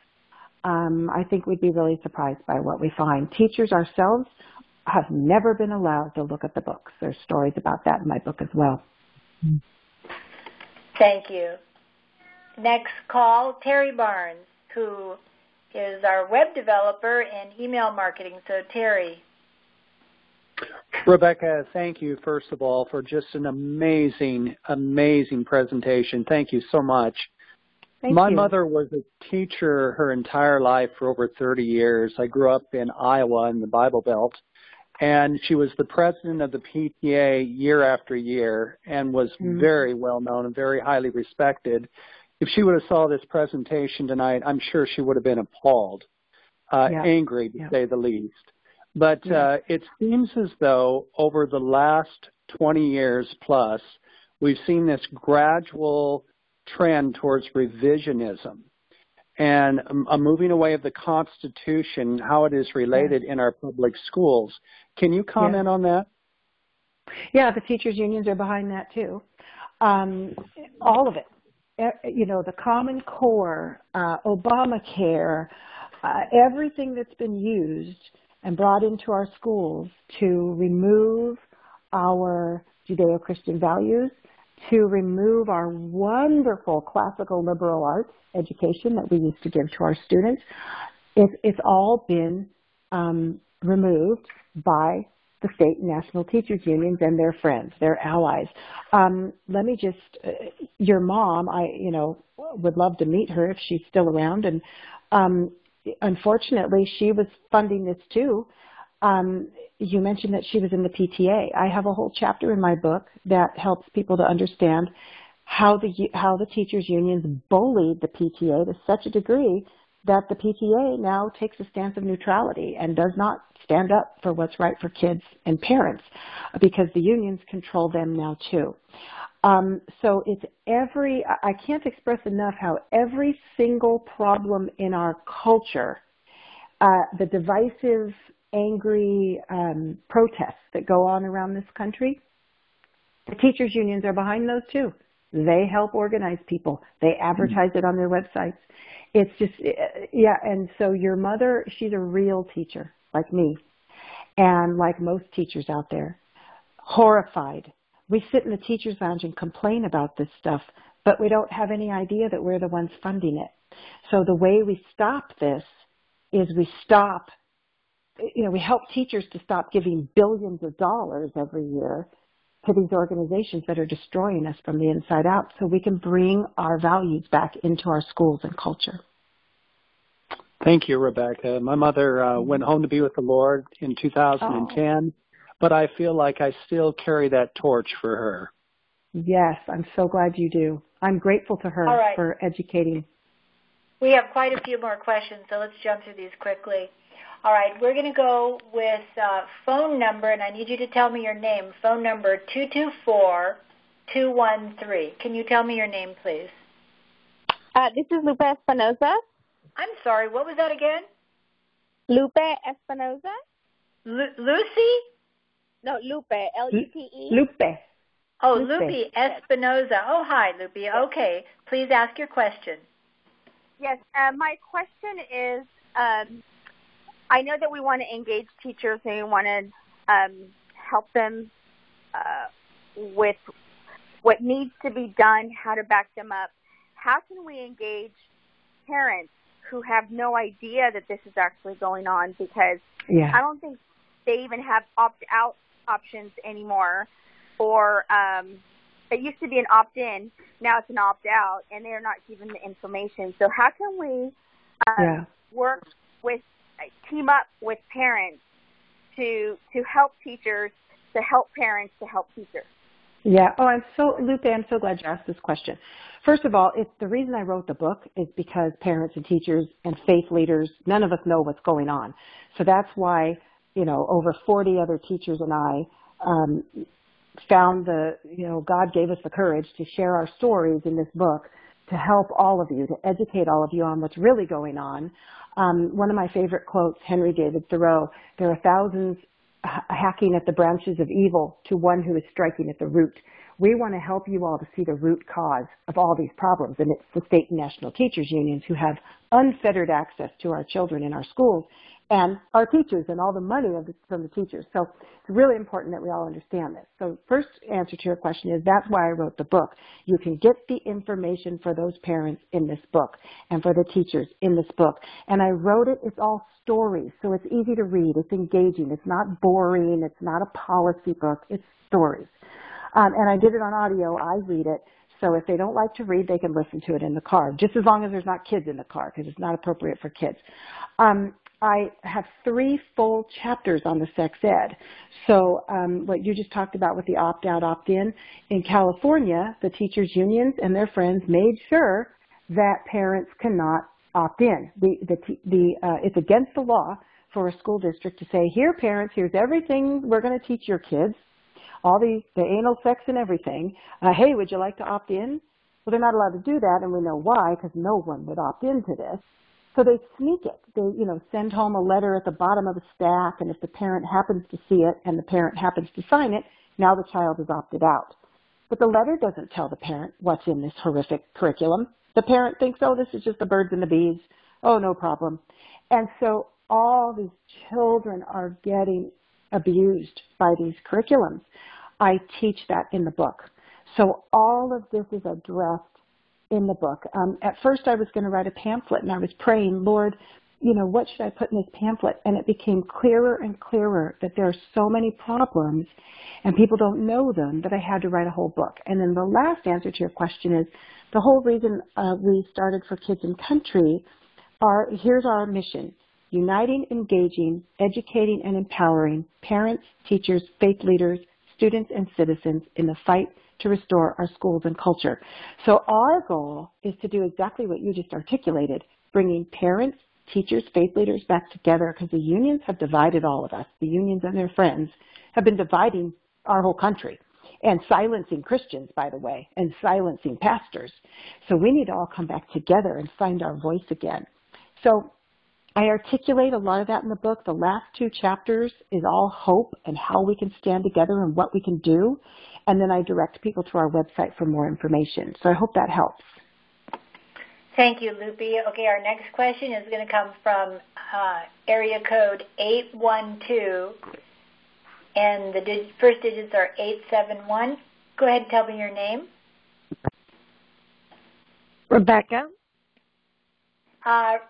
Speaker 2: I think we'd be really surprised by what we find. Teachers ourselves have never been allowed to look at the books. There's stories about that in my book as well.
Speaker 1: Thank you. Next call, Terry Barnes, who is our web developer and email marketing. So, Terry.
Speaker 6: Rebecca, thank you, first of all, for just an amazing, amazing presentation. Thank you so much. My mother was a teacher her entire life for over 30 years. I grew up in Iowa in the Bible Belt, and she was the president of the PTA year after year and was very well known and very highly respected. If she would have saw this presentation tonight, I'm sure she would have been appalled, angry to say the least. But it seems as though over the last 20 years plus, we've seen this gradual trend towards revisionism and a moving away of the Constitution, how it is related in our public schools. Can you comment on that?
Speaker 2: Yeah, the teachers' unions are behind that too. All of it. You know, the Common Core, Obamacare, everything that's been used and brought into our schools to remove our Judeo-Christian values, to remove our wonderful classical liberal arts education that we used to give to our students. It's all been removed by the state and national teachers unions and their friends, their allies. Let me just, your mom, I would love to meet her if she's still around. And unfortunately, she was funding this too. You mentioned that she was in the PTA. I have a whole chapter in my book that helps people to understand how the teachers unions bullied the PTA to such a degree that the PTA now takes a stance of neutrality and does not stand up for what's right for kids and parents, because the unions control them now too. So it's I can't express enough how every single problem in our culture, the divisive, angry protests that go on around this country, the teachers unions are behind those too. They help organize people. They advertise it on their websites. It's just, and so your mother, she's a real teacher, like me, and like most teachers out there, horrified. We sit in the teacher's lounge and complain about this stuff, but we don't have any idea that we're the ones funding it. So the way we stop this is we help teachers to stop giving billions of dollars every year to these organizations that are destroying us from the inside out, so we can bring our values back into our schools and culture.
Speaker 6: Thank you, Rebecca. My mother went home to be with the Lord in 2010, but I feel like I still carry that torch for her.
Speaker 2: Yes, I'm so glad you do. I'm grateful to her for educating.
Speaker 1: We have quite a few more questions, so let's jump through these quickly. All right, we're going to go with phone number, and I need you to tell me your name. Phone number 224-213. Can you tell me your name, please?
Speaker 7: This is Lupe Espinoza.
Speaker 1: I'm sorry, what was that again?
Speaker 7: Lupe Espinoza.
Speaker 1: Lucy?
Speaker 7: No, Lupe, L-U-P-E.
Speaker 2: Lupe.
Speaker 1: Oh, Lupe Espinoza. Oh, hi, Lupe. Okay, please ask your question.
Speaker 7: Yes, my question is, I know that we want to engage teachers and we want to help them with what needs to be done, how to back them up. How can we engage parents who have no idea that this is actually going on? Because I don't think they even have opt-out options anymore. Or it used to be an opt-in, now it's an opt-out, and they're not given the information. So how can we team up with parents to help teachers, to help parents, to help teachers?
Speaker 2: Yeah. Oh, Lupe, I'm so glad you asked this question. First of all, the reason I wrote the book is because parents and teachers and faith leaders, none of us know what's going on. So that's why, over 40 other teachers and I found God gave us the courage to share our stories in this book to help all of you, to educate all of you on what's really going on. One of my favorite quotes, Henry David Thoreau, there are thousands hacking at the branches of evil to one who is striking at the root. We want to help you all to see the root cause of all these problems, and it's the state and national teachers unions who have unfettered access to our children in our schools and our teachers and all the money from the teachers. So it's really important that we all understand this. So first answer to your question is that's why I wrote the book. You can get the information for those parents in this book and for the teachers in this book. And I wrote it, it's all stories, so it's easy to read, it's engaging, it's not boring, it's not a policy book, it's stories. And I did it on audio, I read it. So if they don't like to read, they can listen to it in the car, just as long as there's not kids in the car, because it's not appropriate for kids. I have 3 full chapters on the sex ed. So what you just talked about with the opt-out, opt-in, in California, the teachers' unions and their friends made sure that parents cannot opt in. It's against the law for a school district to say, here, parents, here's everything we're going to teach your kids, all the anal sex and everything. Hey, would you like to opt in? Well, they're not allowed to do that, and we know why, because no one would opt into this. So they sneak it. They, send home a letter at the bottom of a stack, and if the parent happens to see it and the parent happens to sign it, now the child is opted out. But the letter doesn't tell the parent what's in this horrific curriculum. The parent thinks, oh, this is just the birds and the bees. Oh, no problem. And so all these children are getting abused by these curriculums. I teach that in the book. So all of this is addressed in the book. At first I was going to write a pamphlet, and I was praying, Lord, what should I put in this pamphlet? And it became clearer and clearer that there are so many problems and people don't know them that I had to write a whole book. And then the last answer to your question is the whole reason we started For Kids and Country here's our mission: uniting, engaging, educating, and empowering parents, teachers, faith leaders, students, and citizens in the fight to restore our schools and culture. So our goal is to do exactly what you just articulated, bringing parents, teachers, faith leaders back together, because the unions have divided all of us. The unions and their friends have been dividing our whole country and silencing Christians, by the way, and silencing pastors. So we need to all come back together and find our voice again. So I articulate a lot of that in the book. The last 2 chapters is all hope and how we can stand together and what we can do. And then I direct people to our website for more information. So I hope that helps.
Speaker 1: Thank you, Lupe. Okay, our next question is going to come from area code 812, and the first digits are 871. Go ahead and tell me your name.
Speaker 8: Rebecca.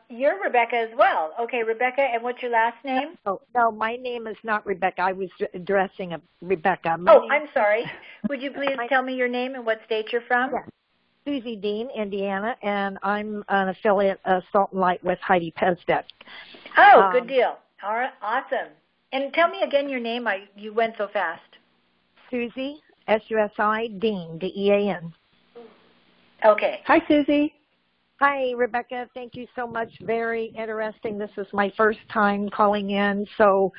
Speaker 1: You're Rebecca as well. Okay, Rebecca, and what's your last name?
Speaker 8: Oh, no, my name is not Rebecca. I was addressing Rebecca.
Speaker 1: I'm sorry. Would you please tell me your name and what state you're from?
Speaker 8: Yes. Susie Dean, Indiana, and I'm an affiliate of Salt and Light with Heidi Pezdek.
Speaker 1: Oh, good deal. All right, awesome. And tell me again your name. You went so fast.
Speaker 8: Susie, S-U-S-I, Dean, D-E-A-N.
Speaker 1: Okay.
Speaker 2: Hi, Susie.
Speaker 8: Hi, Rebecca. Thank you so much. Very interesting. This is my first time calling in, so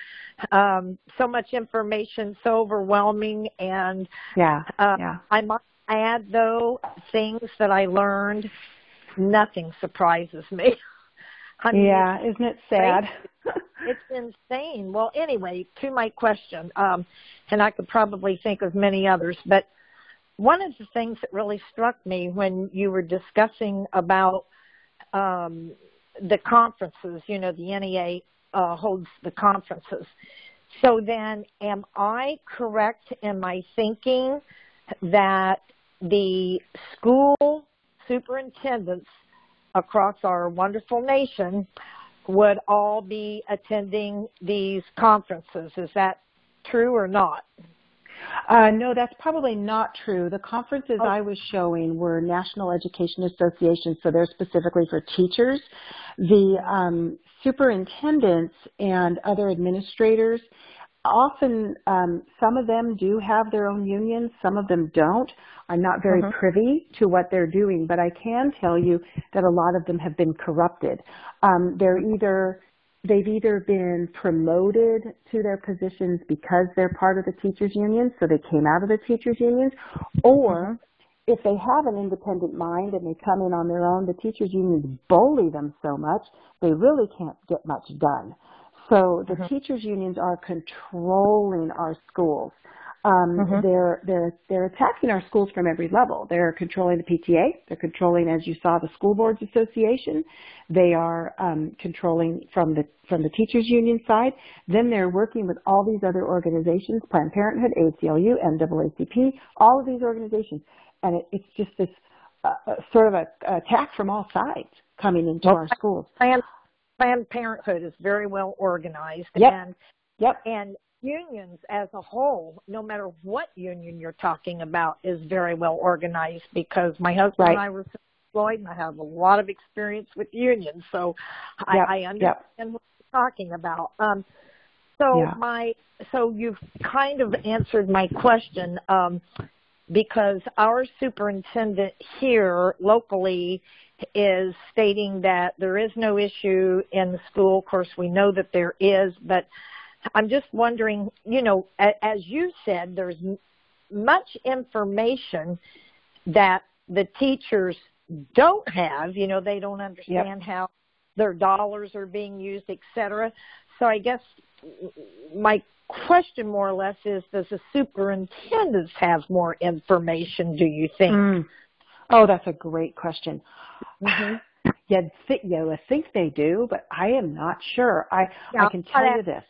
Speaker 8: much information, so overwhelming, and I must add, though, things that I learned. Nothing surprises me. I mean,
Speaker 2: isn't it sad?
Speaker 8: It's insane. Well, anyway, to my question, and I could probably think of many others, but one of the things that really struck me when you were discussing about the conferences, the NEA holds the conferences. So then am I correct in my thinking that the school superintendents across our wonderful nation would all be attending these conferences? Is that true or not?
Speaker 2: No, that's probably not true. The conferences I was showing were National Education Association, so they're specifically for teachers. The superintendents and other administrators, often some of them do have their own unions, some of them don't. I'm not very privy to what they're doing, but I can tell you that a lot of them have been corrupted. They've either been promoted to their positions because they're part of the teachers' unions, so they came out of the teachers' unions, or if they have an independent mind and they come in on their own, the teachers' unions bully them so much, they really can't get much done. So the teachers' unions are controlling our schools. They're attacking our schools from every level. They're controlling the PTA. They're controlling, as you saw, the School Boards Association. They are controlling from the teachers union side. Then they're working with all these other organizations: Planned Parenthood, ACLU, NAACP, all of these organizations, and it's just this sort of a attack from all sides coming into our schools.
Speaker 8: Planned Parenthood is very well organized, and unions as a whole, no matter what union you're talking about, is very well organized, because my husband and I were employed, and I have a lot of experience with unions, so I understand what you're talking about. So you've kind of answered my question, because our superintendent here locally is stating that there is no issue in the school. Of course, we know that there is, but I'm just wondering, as you said, there's much information that the teachers don't have. They don't understand how their dollars are being used, et cetera. So I guess my question more or less is, does the superintendents have more information, do you think?
Speaker 2: Oh, that's a great question. You'd think they do, but I am not sure. I can tell you this.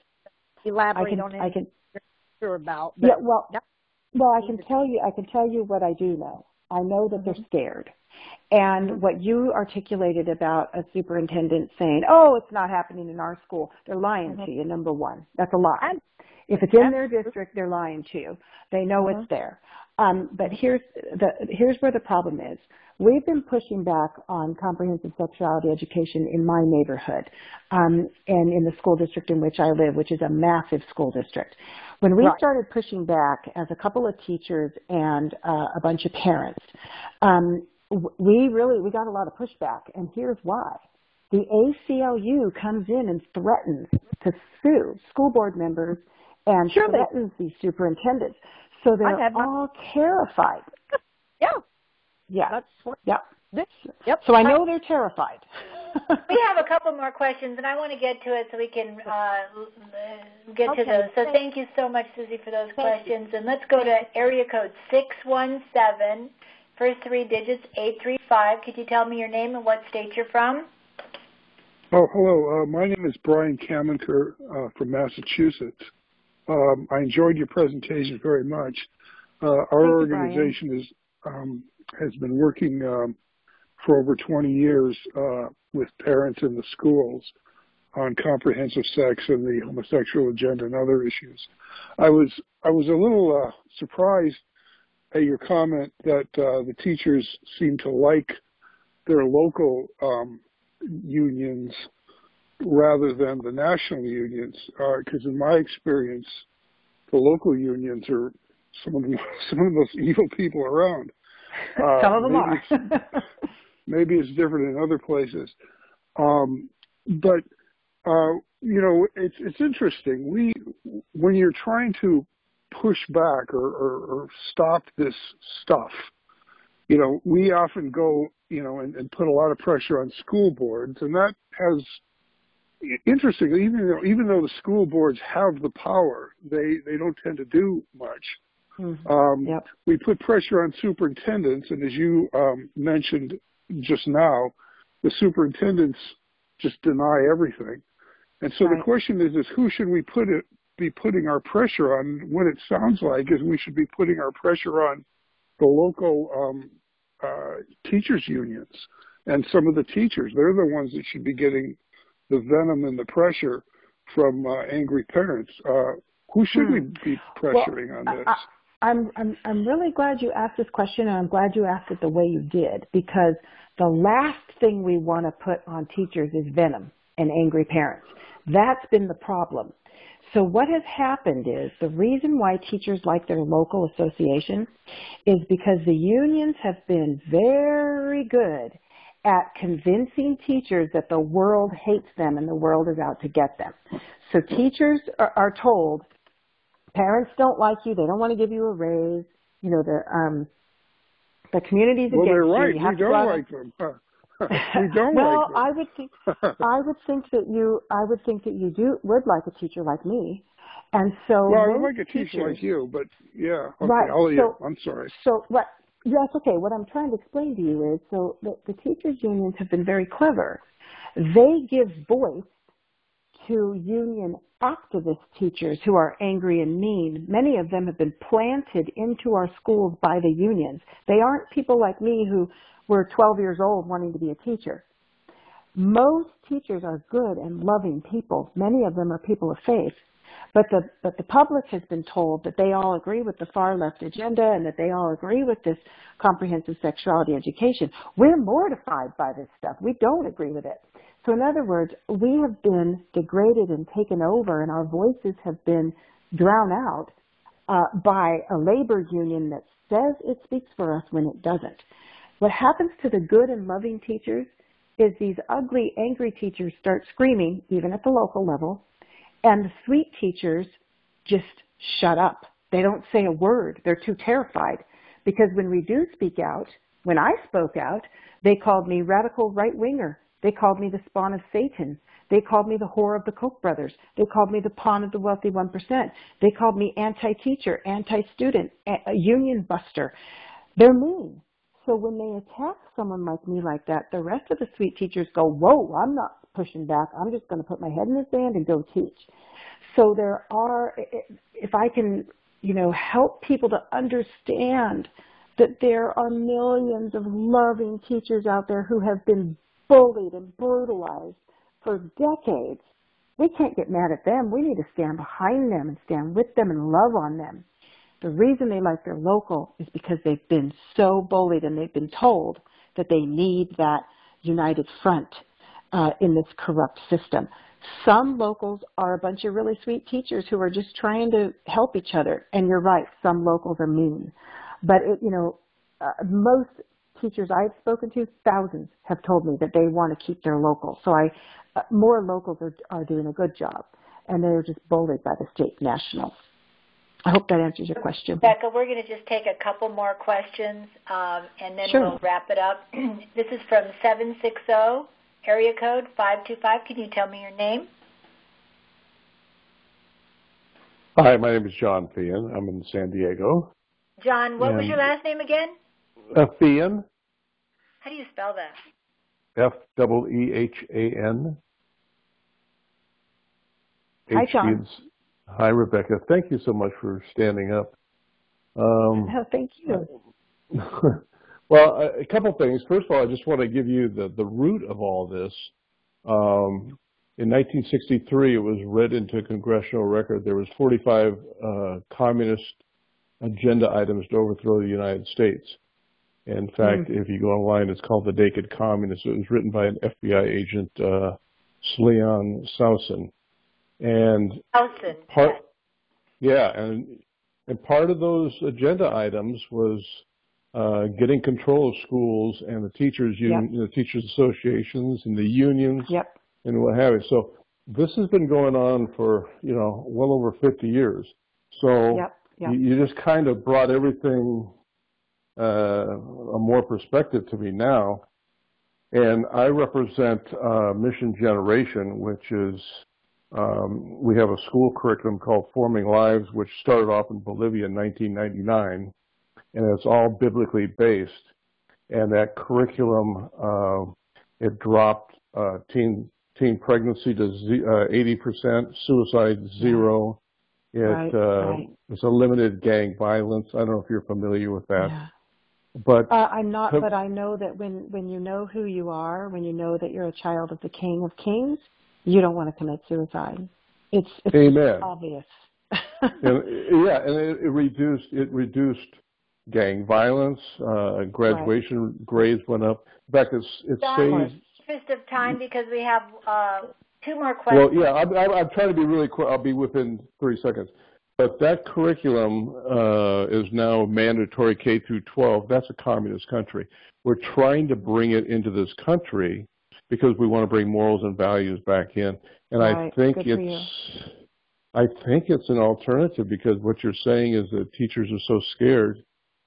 Speaker 8: Elaborate on it.
Speaker 2: I can.
Speaker 8: Sure about.
Speaker 2: Well, I can tell you what I do know. I know that they're scared. And what you articulated about a superintendent saying, oh, it's not happening in our school, they're lying to you, number one. That's a lie. If it's in their district, they're lying to you. They know it's there. But here's where the problem is. We've been pushing back on comprehensive sexuality education in my neighborhood and in the school district in which I live, which is a massive school district. When we started pushing back as a couple of teachers and a bunch of parents, we got a lot of pushback, and here's why. The ACLU comes in and threatens to sue school board members and threatens these superintendents. So they're all terrified. Yep. So I know they're terrified.
Speaker 1: We have a couple more questions, and I want to get to it so we can get to those. So thank you so much, Susie, for those questions. And let's go to area code 617, first three digits, 835. Could you tell me your name and what state you're from?
Speaker 9: Oh, hello. My name is Brian Kamenker from Massachusetts. I enjoyed your presentation very much. Our organization has been working for over 20 years with parents in the schools on comprehensive sex and the homosexual agenda and other issues. I was a little surprised at your comment that the teachers seem to like their local unions rather than the national unions, because in my experience, the local unions are some of the most evil people around.
Speaker 2: Some of them are.
Speaker 9: Maybe it's different in other places. But it's interesting. When you're trying to push back or stop this stuff, we often go, and put a lot of pressure on school boards, and that has, interestingly, even though the school boards have the power, they don't tend to do much. We put pressure on superintendents, and as you mentioned just now, the superintendents just deny everything. And so the question is who should we be putting our pressure on? What it sounds like is we should be putting our pressure on the local teachers unions and some of the teachers. They're the ones that should be getting the venom and the pressure from angry parents. Who should we be pressuring on this?
Speaker 2: I'm really glad you asked this question, and I'm glad you asked it the way you did, because the last thing we want to put on teachers is venom and angry parents. That's been the problem. So what has happened is the reason why teachers like their local association is because the unions have been very good at convincing teachers that the world hates them and the world is out to get them. So teachers are told, parents don't like you, they don't want to give you a raise, the community's against
Speaker 9: they're right.
Speaker 2: you.
Speaker 9: We don't like them. We don't
Speaker 2: well,
Speaker 9: like them.
Speaker 2: I would think that you would like a teacher like me. And so
Speaker 9: I would like a teacher like you, but yeah, okay,
Speaker 2: right.
Speaker 9: I'm sorry.
Speaker 2: So what that's okay. What I'm trying to explain to you is the teachers unions have been very clever. They give voice to union activist teachers who are angry and mean. Many of them have been planted into our schools by the unions. They aren't people like me who were 12 years old wanting to be a teacher. Most teachers are good and loving people. Many of them are people of faith. But the public has been told that they all agree with the far left agenda and that they all agree with this comprehensive sexuality education. We're mortified by this stuff. We don't agree with it. So in other words, we have been degraded and taken over, and our voices have been drowned out by a labor union that says it speaks for us when it doesn't. What happens to the good and loving teachers is these ugly, angry teachers start screaming, even at the local level, and the sweet teachers just shut up. They don't say a word. They're too terrified. Because when we do speak out, when I spoke out, they called me radical right-winger. They called me the spawn of Satan. They called me the whore of the Koch brothers. They called me the pawn of the wealthy 1%. They called me anti-teacher, anti-student, a union buster. They're mean. So when they attack someone like me like that, the rest of the sweet teachers go, whoa, I'm not pushing back. I'm just going to put my head in the sand and go teach. So there are, if I can help people to understand that there are millions of loving teachers out there who have been bullied and brutalized for decades. We can't get mad at them. We need to stand behind them and stand with them and love on them. The reason they like their local is because they've been so bullied and they've been told that they need that united front in this corrupt system. Some locals are a bunch of really sweet teachers who are just trying to help each other. And you're right, some locals are mean. But, most teachers I've spoken to, thousands, have told me that they want to keep their local. So more locals are doing a good job, and they're just bullied by the state nationals. I hope that answers your question.
Speaker 1: Becca, we're going to just take a couple more questions, and then we'll wrap it up. This is from 760, area code 525. Can you tell me your name?
Speaker 10: Hi, my name is John Feehan. I'm in San Diego.
Speaker 1: John, what was your last name again?
Speaker 10: Feehan.
Speaker 1: How do you spell that?
Speaker 10: F-E-E-H-A-N.
Speaker 2: Hi, John.
Speaker 10: Hi, Rebecca. Thank you so much for standing up.
Speaker 2: Thank you.
Speaker 10: Well, a couple things. First of all, I just want to give you the root of all this. In 1963, it was read into a congressional record. There was 45 communist agenda items to overthrow the United States. In fact, if you go online, it's called The Naked Communist. It was written by an FBI agent, Leon Sousen. And and part of those agenda items was getting control of schools and the teachers union, the teachers associations and the unions and what have you. So this has been going on for well over 50 years. So you just kind of brought everything a more perspective to me now. And I represent Mission Generation, which is we have a school curriculum called Forming Lives, which started off in Bolivia in 1999, and it's all biblically based. And that curriculum, it dropped teen pregnancy to 80%, suicide 0. It's eliminated gang violence. I don't know if you're familiar with that.
Speaker 2: Yeah.
Speaker 10: But
Speaker 2: I'm not, but I know that when you know who you are, when you know that you're a child of the King of Kings, you don't want to commit suicide. It's
Speaker 10: Amen.
Speaker 2: Obvious.
Speaker 10: and it reduced gang violence. Graduation grades went up. In fact, it saved.
Speaker 1: Interest of time, because we have 2 more questions.
Speaker 10: Well, I'm trying to be really quick. I'll be within 30 seconds. But that curriculum is now mandatory K through 12. That's a communist country. We're trying to bring it into this country because we want to bring morals and values back in. And I think it's an alternative, because what you're saying is that teachers are so scared.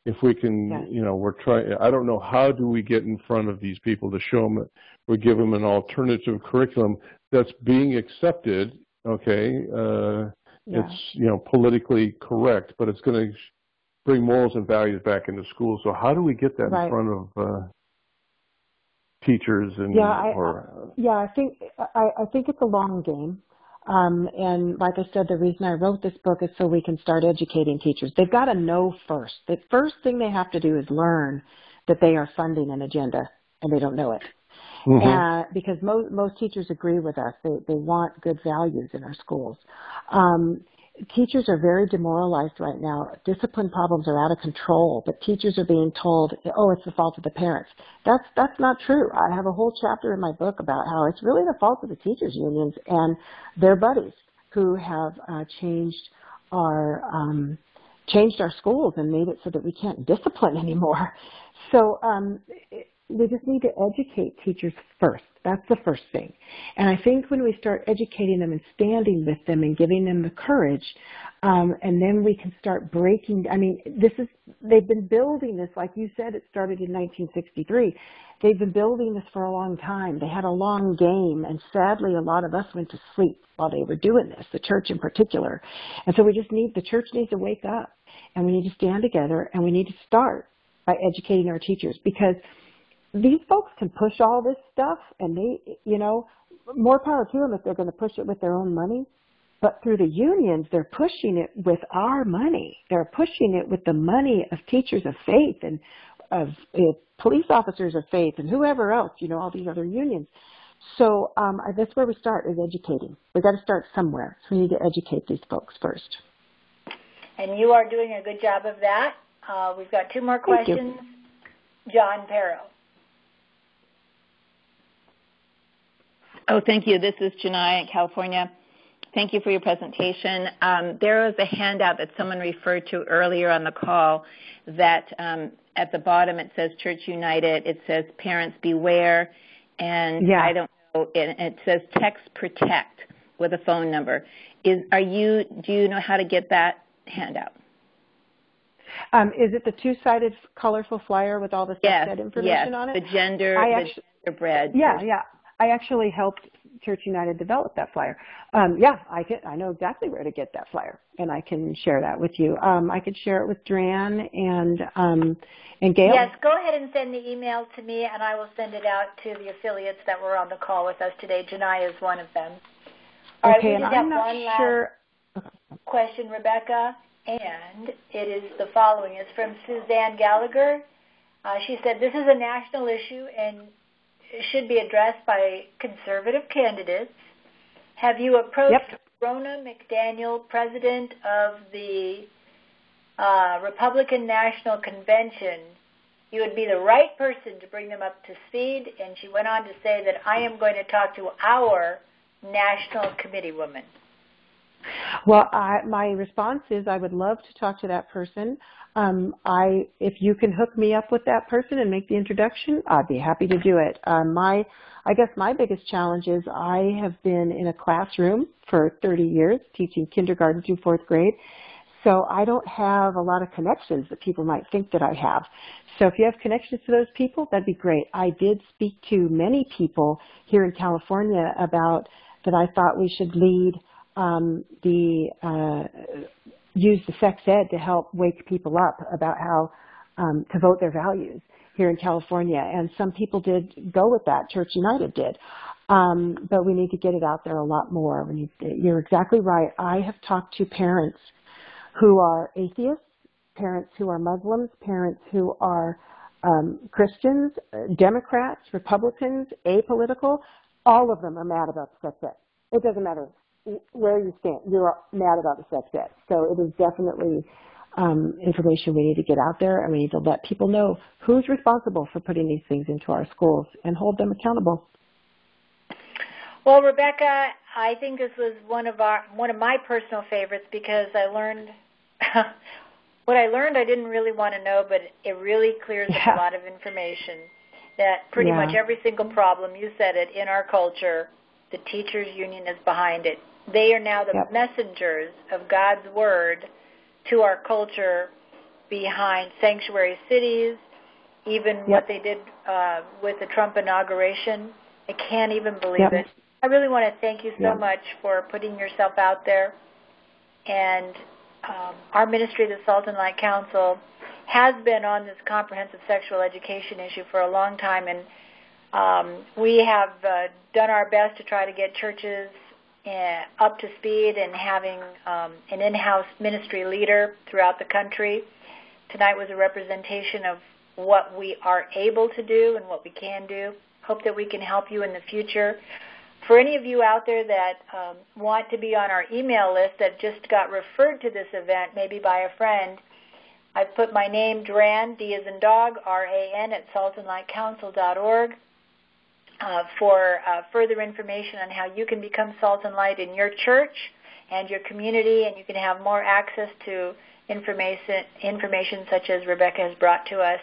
Speaker 10: If we can, we're trying. I don't know, how do we get in front of these people to show them that we give them an alternative curriculum that's being accepted? Okay. It's, politically correct, but it's going to bring morals and values back into schools. So how do we get that in front of teachers? And
Speaker 2: I think it's a long game. And like I said, the reason I wrote this book is so we can start educating teachers. They've got to know first. The first thing they have to do is learn that they are funding an agenda, and they don't know it. Because most teachers agree with us. They want good values in our schools. Teachers are very demoralized right now. Discipline problems are out of control, but teachers are being told, oh, it's the fault of the parents. That's not true. I have a whole chapter in my book about how it's really the fault of the teachers unions and their buddies who have changed our schools and made it so that we can't discipline anymore. So we just need to educate teachers first. That's the first thing. And I think when we start educating them and standing with them and giving them the courage, and then we can start breaking. I mean, they've been building this, like you said, it started in 1963. They've been building this for a long time. They had a long game, and sadly, a lot of us went to sleep while they were doing this, the church in particular. And so the church needs to wake up, and we need to stand together, and we need to start by educating our teachers, because these folks can push all this stuff, and they, more power to them if they're going to push it with their own money. But through the unions, they're pushing it with our money. They're pushing it with the money of teachers of faith and of police officers of faith and whoever else, all these other unions. So that's where we start, is educating. We've got to start somewhere. So we need to educate these folks first.
Speaker 1: And you are doing a good job of that. We've got two more questions. John Perro.
Speaker 11: Oh, thank you. This is Janai in California. Thank you for your presentation. There was a handout that someone referred to earlier on the call that at the bottom it says Church United, it says Parents Beware, and I don't know, it says Text Protect with a phone number. Do you know how to get that handout?
Speaker 2: Is it the two-sided colorful flyer with all the sex ed information on it?
Speaker 11: The gender bread.
Speaker 2: Yeah. I actually helped Church United develop that flyer. I know exactly where to get that flyer, and I can share that with you. I could share it with Dran and Gail.
Speaker 1: Yes, go ahead and send the email to me, and I will send it out to the affiliates that were on the call with us today. Janai is one of them. All right, we just have one last question, Rebecca, and it is the following. It's from Suzanne Gallagher. She said, this is a national issue, and should be addressed by conservative candidates. Have you approached Rona McDaniel, president of the Republican National Convention? You would be the right person to bring them up to speed. And she went on to say that I am going to talk to our national committee woman.
Speaker 2: Well, my response is I would love to talk to that person. If you can hook me up with that person and make the introduction, I'd be happy to do it. I guess my biggest challenge is I have been in a classroom for 30 years teaching kindergarten through 4th grade, so I don't have a lot of connections that people might think that I have. So if you have connections to those people, that'd be great. I did speak to many people here in California about that I thought we should lead use the sex ed to help wake people up about how to vote their values here in California. And some people did go with that. Church United did. But we need to get it out there a lot more. You're exactly right. I have talked to parents who are atheists, parents who are Muslims, parents who are Christians, Democrats, Republicans, apolitical. All of them are mad about the sex ed. It doesn't matter where you stand, you're mad about the sex ed. So it is definitely information we need to get out there, and we need to let people know who's responsible for putting these things into our schools and hold them accountable.
Speaker 1: Well, Rebecca, I think this was one of my personal favorites because I learned what I learned I didn't really want to know, but it really clears up a lot of information that pretty much every single problem, you said it, in our culture, the teachers union is behind it. They are now the messengers of God's word to our culture behind sanctuary cities, even what they did with the Trump inauguration. I can't even believe it. I really want to thank you so much for putting yourself out there. And our ministry, the Salt and Light Council, has been on this comprehensive sexual education issue for a long time, and we have done our best to try to get churches up to speed and having an in-house ministry leader throughout the country. Tonight was a representation of what we are able to do and what we can do. Hope that we can help you in the future. For any of you out there that want to be on our email list that just got referred to this event, maybe by a friend, I've put my name, Dran, D as in dog, R-A-N, at saltandlightcouncil.org for further information on how you can become Salt and Light in your church and your community, and you can have more access to information such as Rebecca has brought to us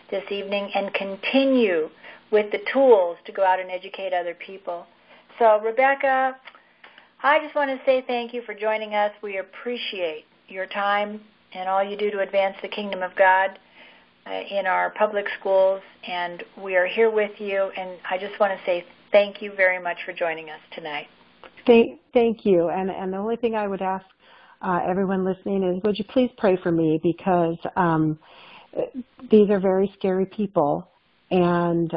Speaker 1: this evening, and continue with the tools to go out and educate other people. So, Rebecca, I just want to say thank you for joining us. We appreciate your time and all you do to advance the kingdom of God in our public schools, and we are here with you, and I just want to say thank you very much for joining us tonight.
Speaker 2: Thank you, and the only thing I would ask everyone listening is, would you please pray for me, because these are very scary people, and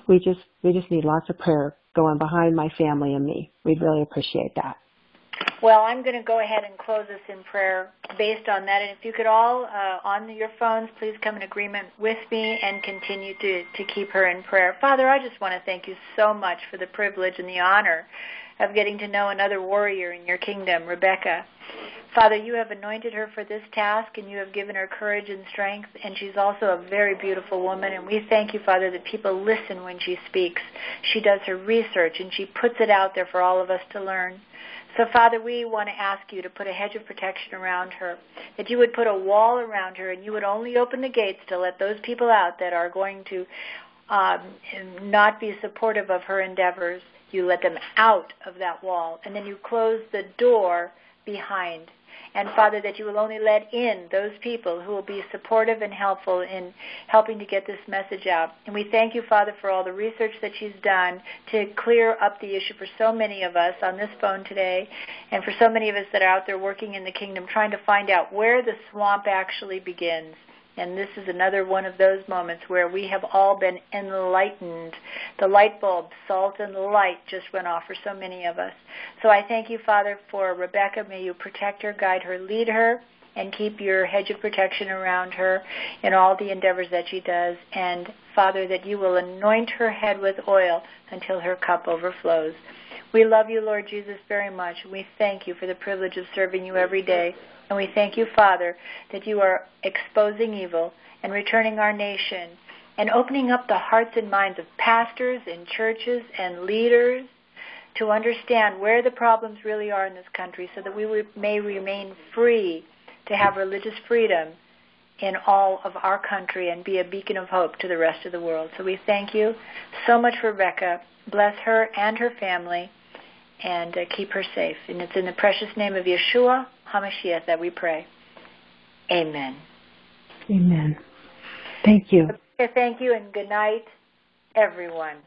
Speaker 2: we just need lots of prayer going behind my family and me. We'd really appreciate that.
Speaker 1: Well, I'm going to go ahead and close this in prayer based on that. And if you could all, on your phones, please come in agreement with me and continue to keep her in prayer. Father, I just want to thank you so much for the privilege and the honor of getting to know another warrior in your kingdom, Rebecca. Father, you have anointed her for this task, and you have given her courage and strength, and she's also a very beautiful woman. And we thank you, Father, that people listen when she speaks. She does her research, and she puts it out there for all of us to learn. So, Father, we want to ask you to put a hedge of protection around her, that you would put a wall around her, and you would only open the gates to let those people out that are going to not be supportive of her endeavors. You let them out of that wall, and then you close the door behind. And, Father, that you will only let in those people who will be supportive and helpful in helping to get this message out. And we thank you, Father, for all the research that she's done to clear up the issue for so many of us on this phone today, and for so many of us that are out there working in the kingdom trying to find out where the swamp actually begins. And this is another one of those moments where we have all been enlightened. The light bulb, salt and light, just went off for so many of us. So I thank you, Father, for Rebecca. May you protect her, guide her, lead her, and keep your hedge of protection around her in all the endeavors that she does. And, Father, that you will anoint her head with oil until her cup overflows. We love you, Lord Jesus, very much. We thank you for the privilege of serving you every day. And we thank you, Father, that you are exposing evil and returning our nation and opening up the hearts and minds of pastors and churches and leaders to understand where the problems really are in this country so that we may remain free to have religious freedom in all of our country and be a beacon of hope to the rest of the world. So we thank you so much for Rebecca. Bless her and her family and keep her safe. And it's in the precious name of Yeshua HaMashiach that we pray. Amen.
Speaker 2: Amen. Thank you.
Speaker 1: Okay, thank you, and good night, everyone.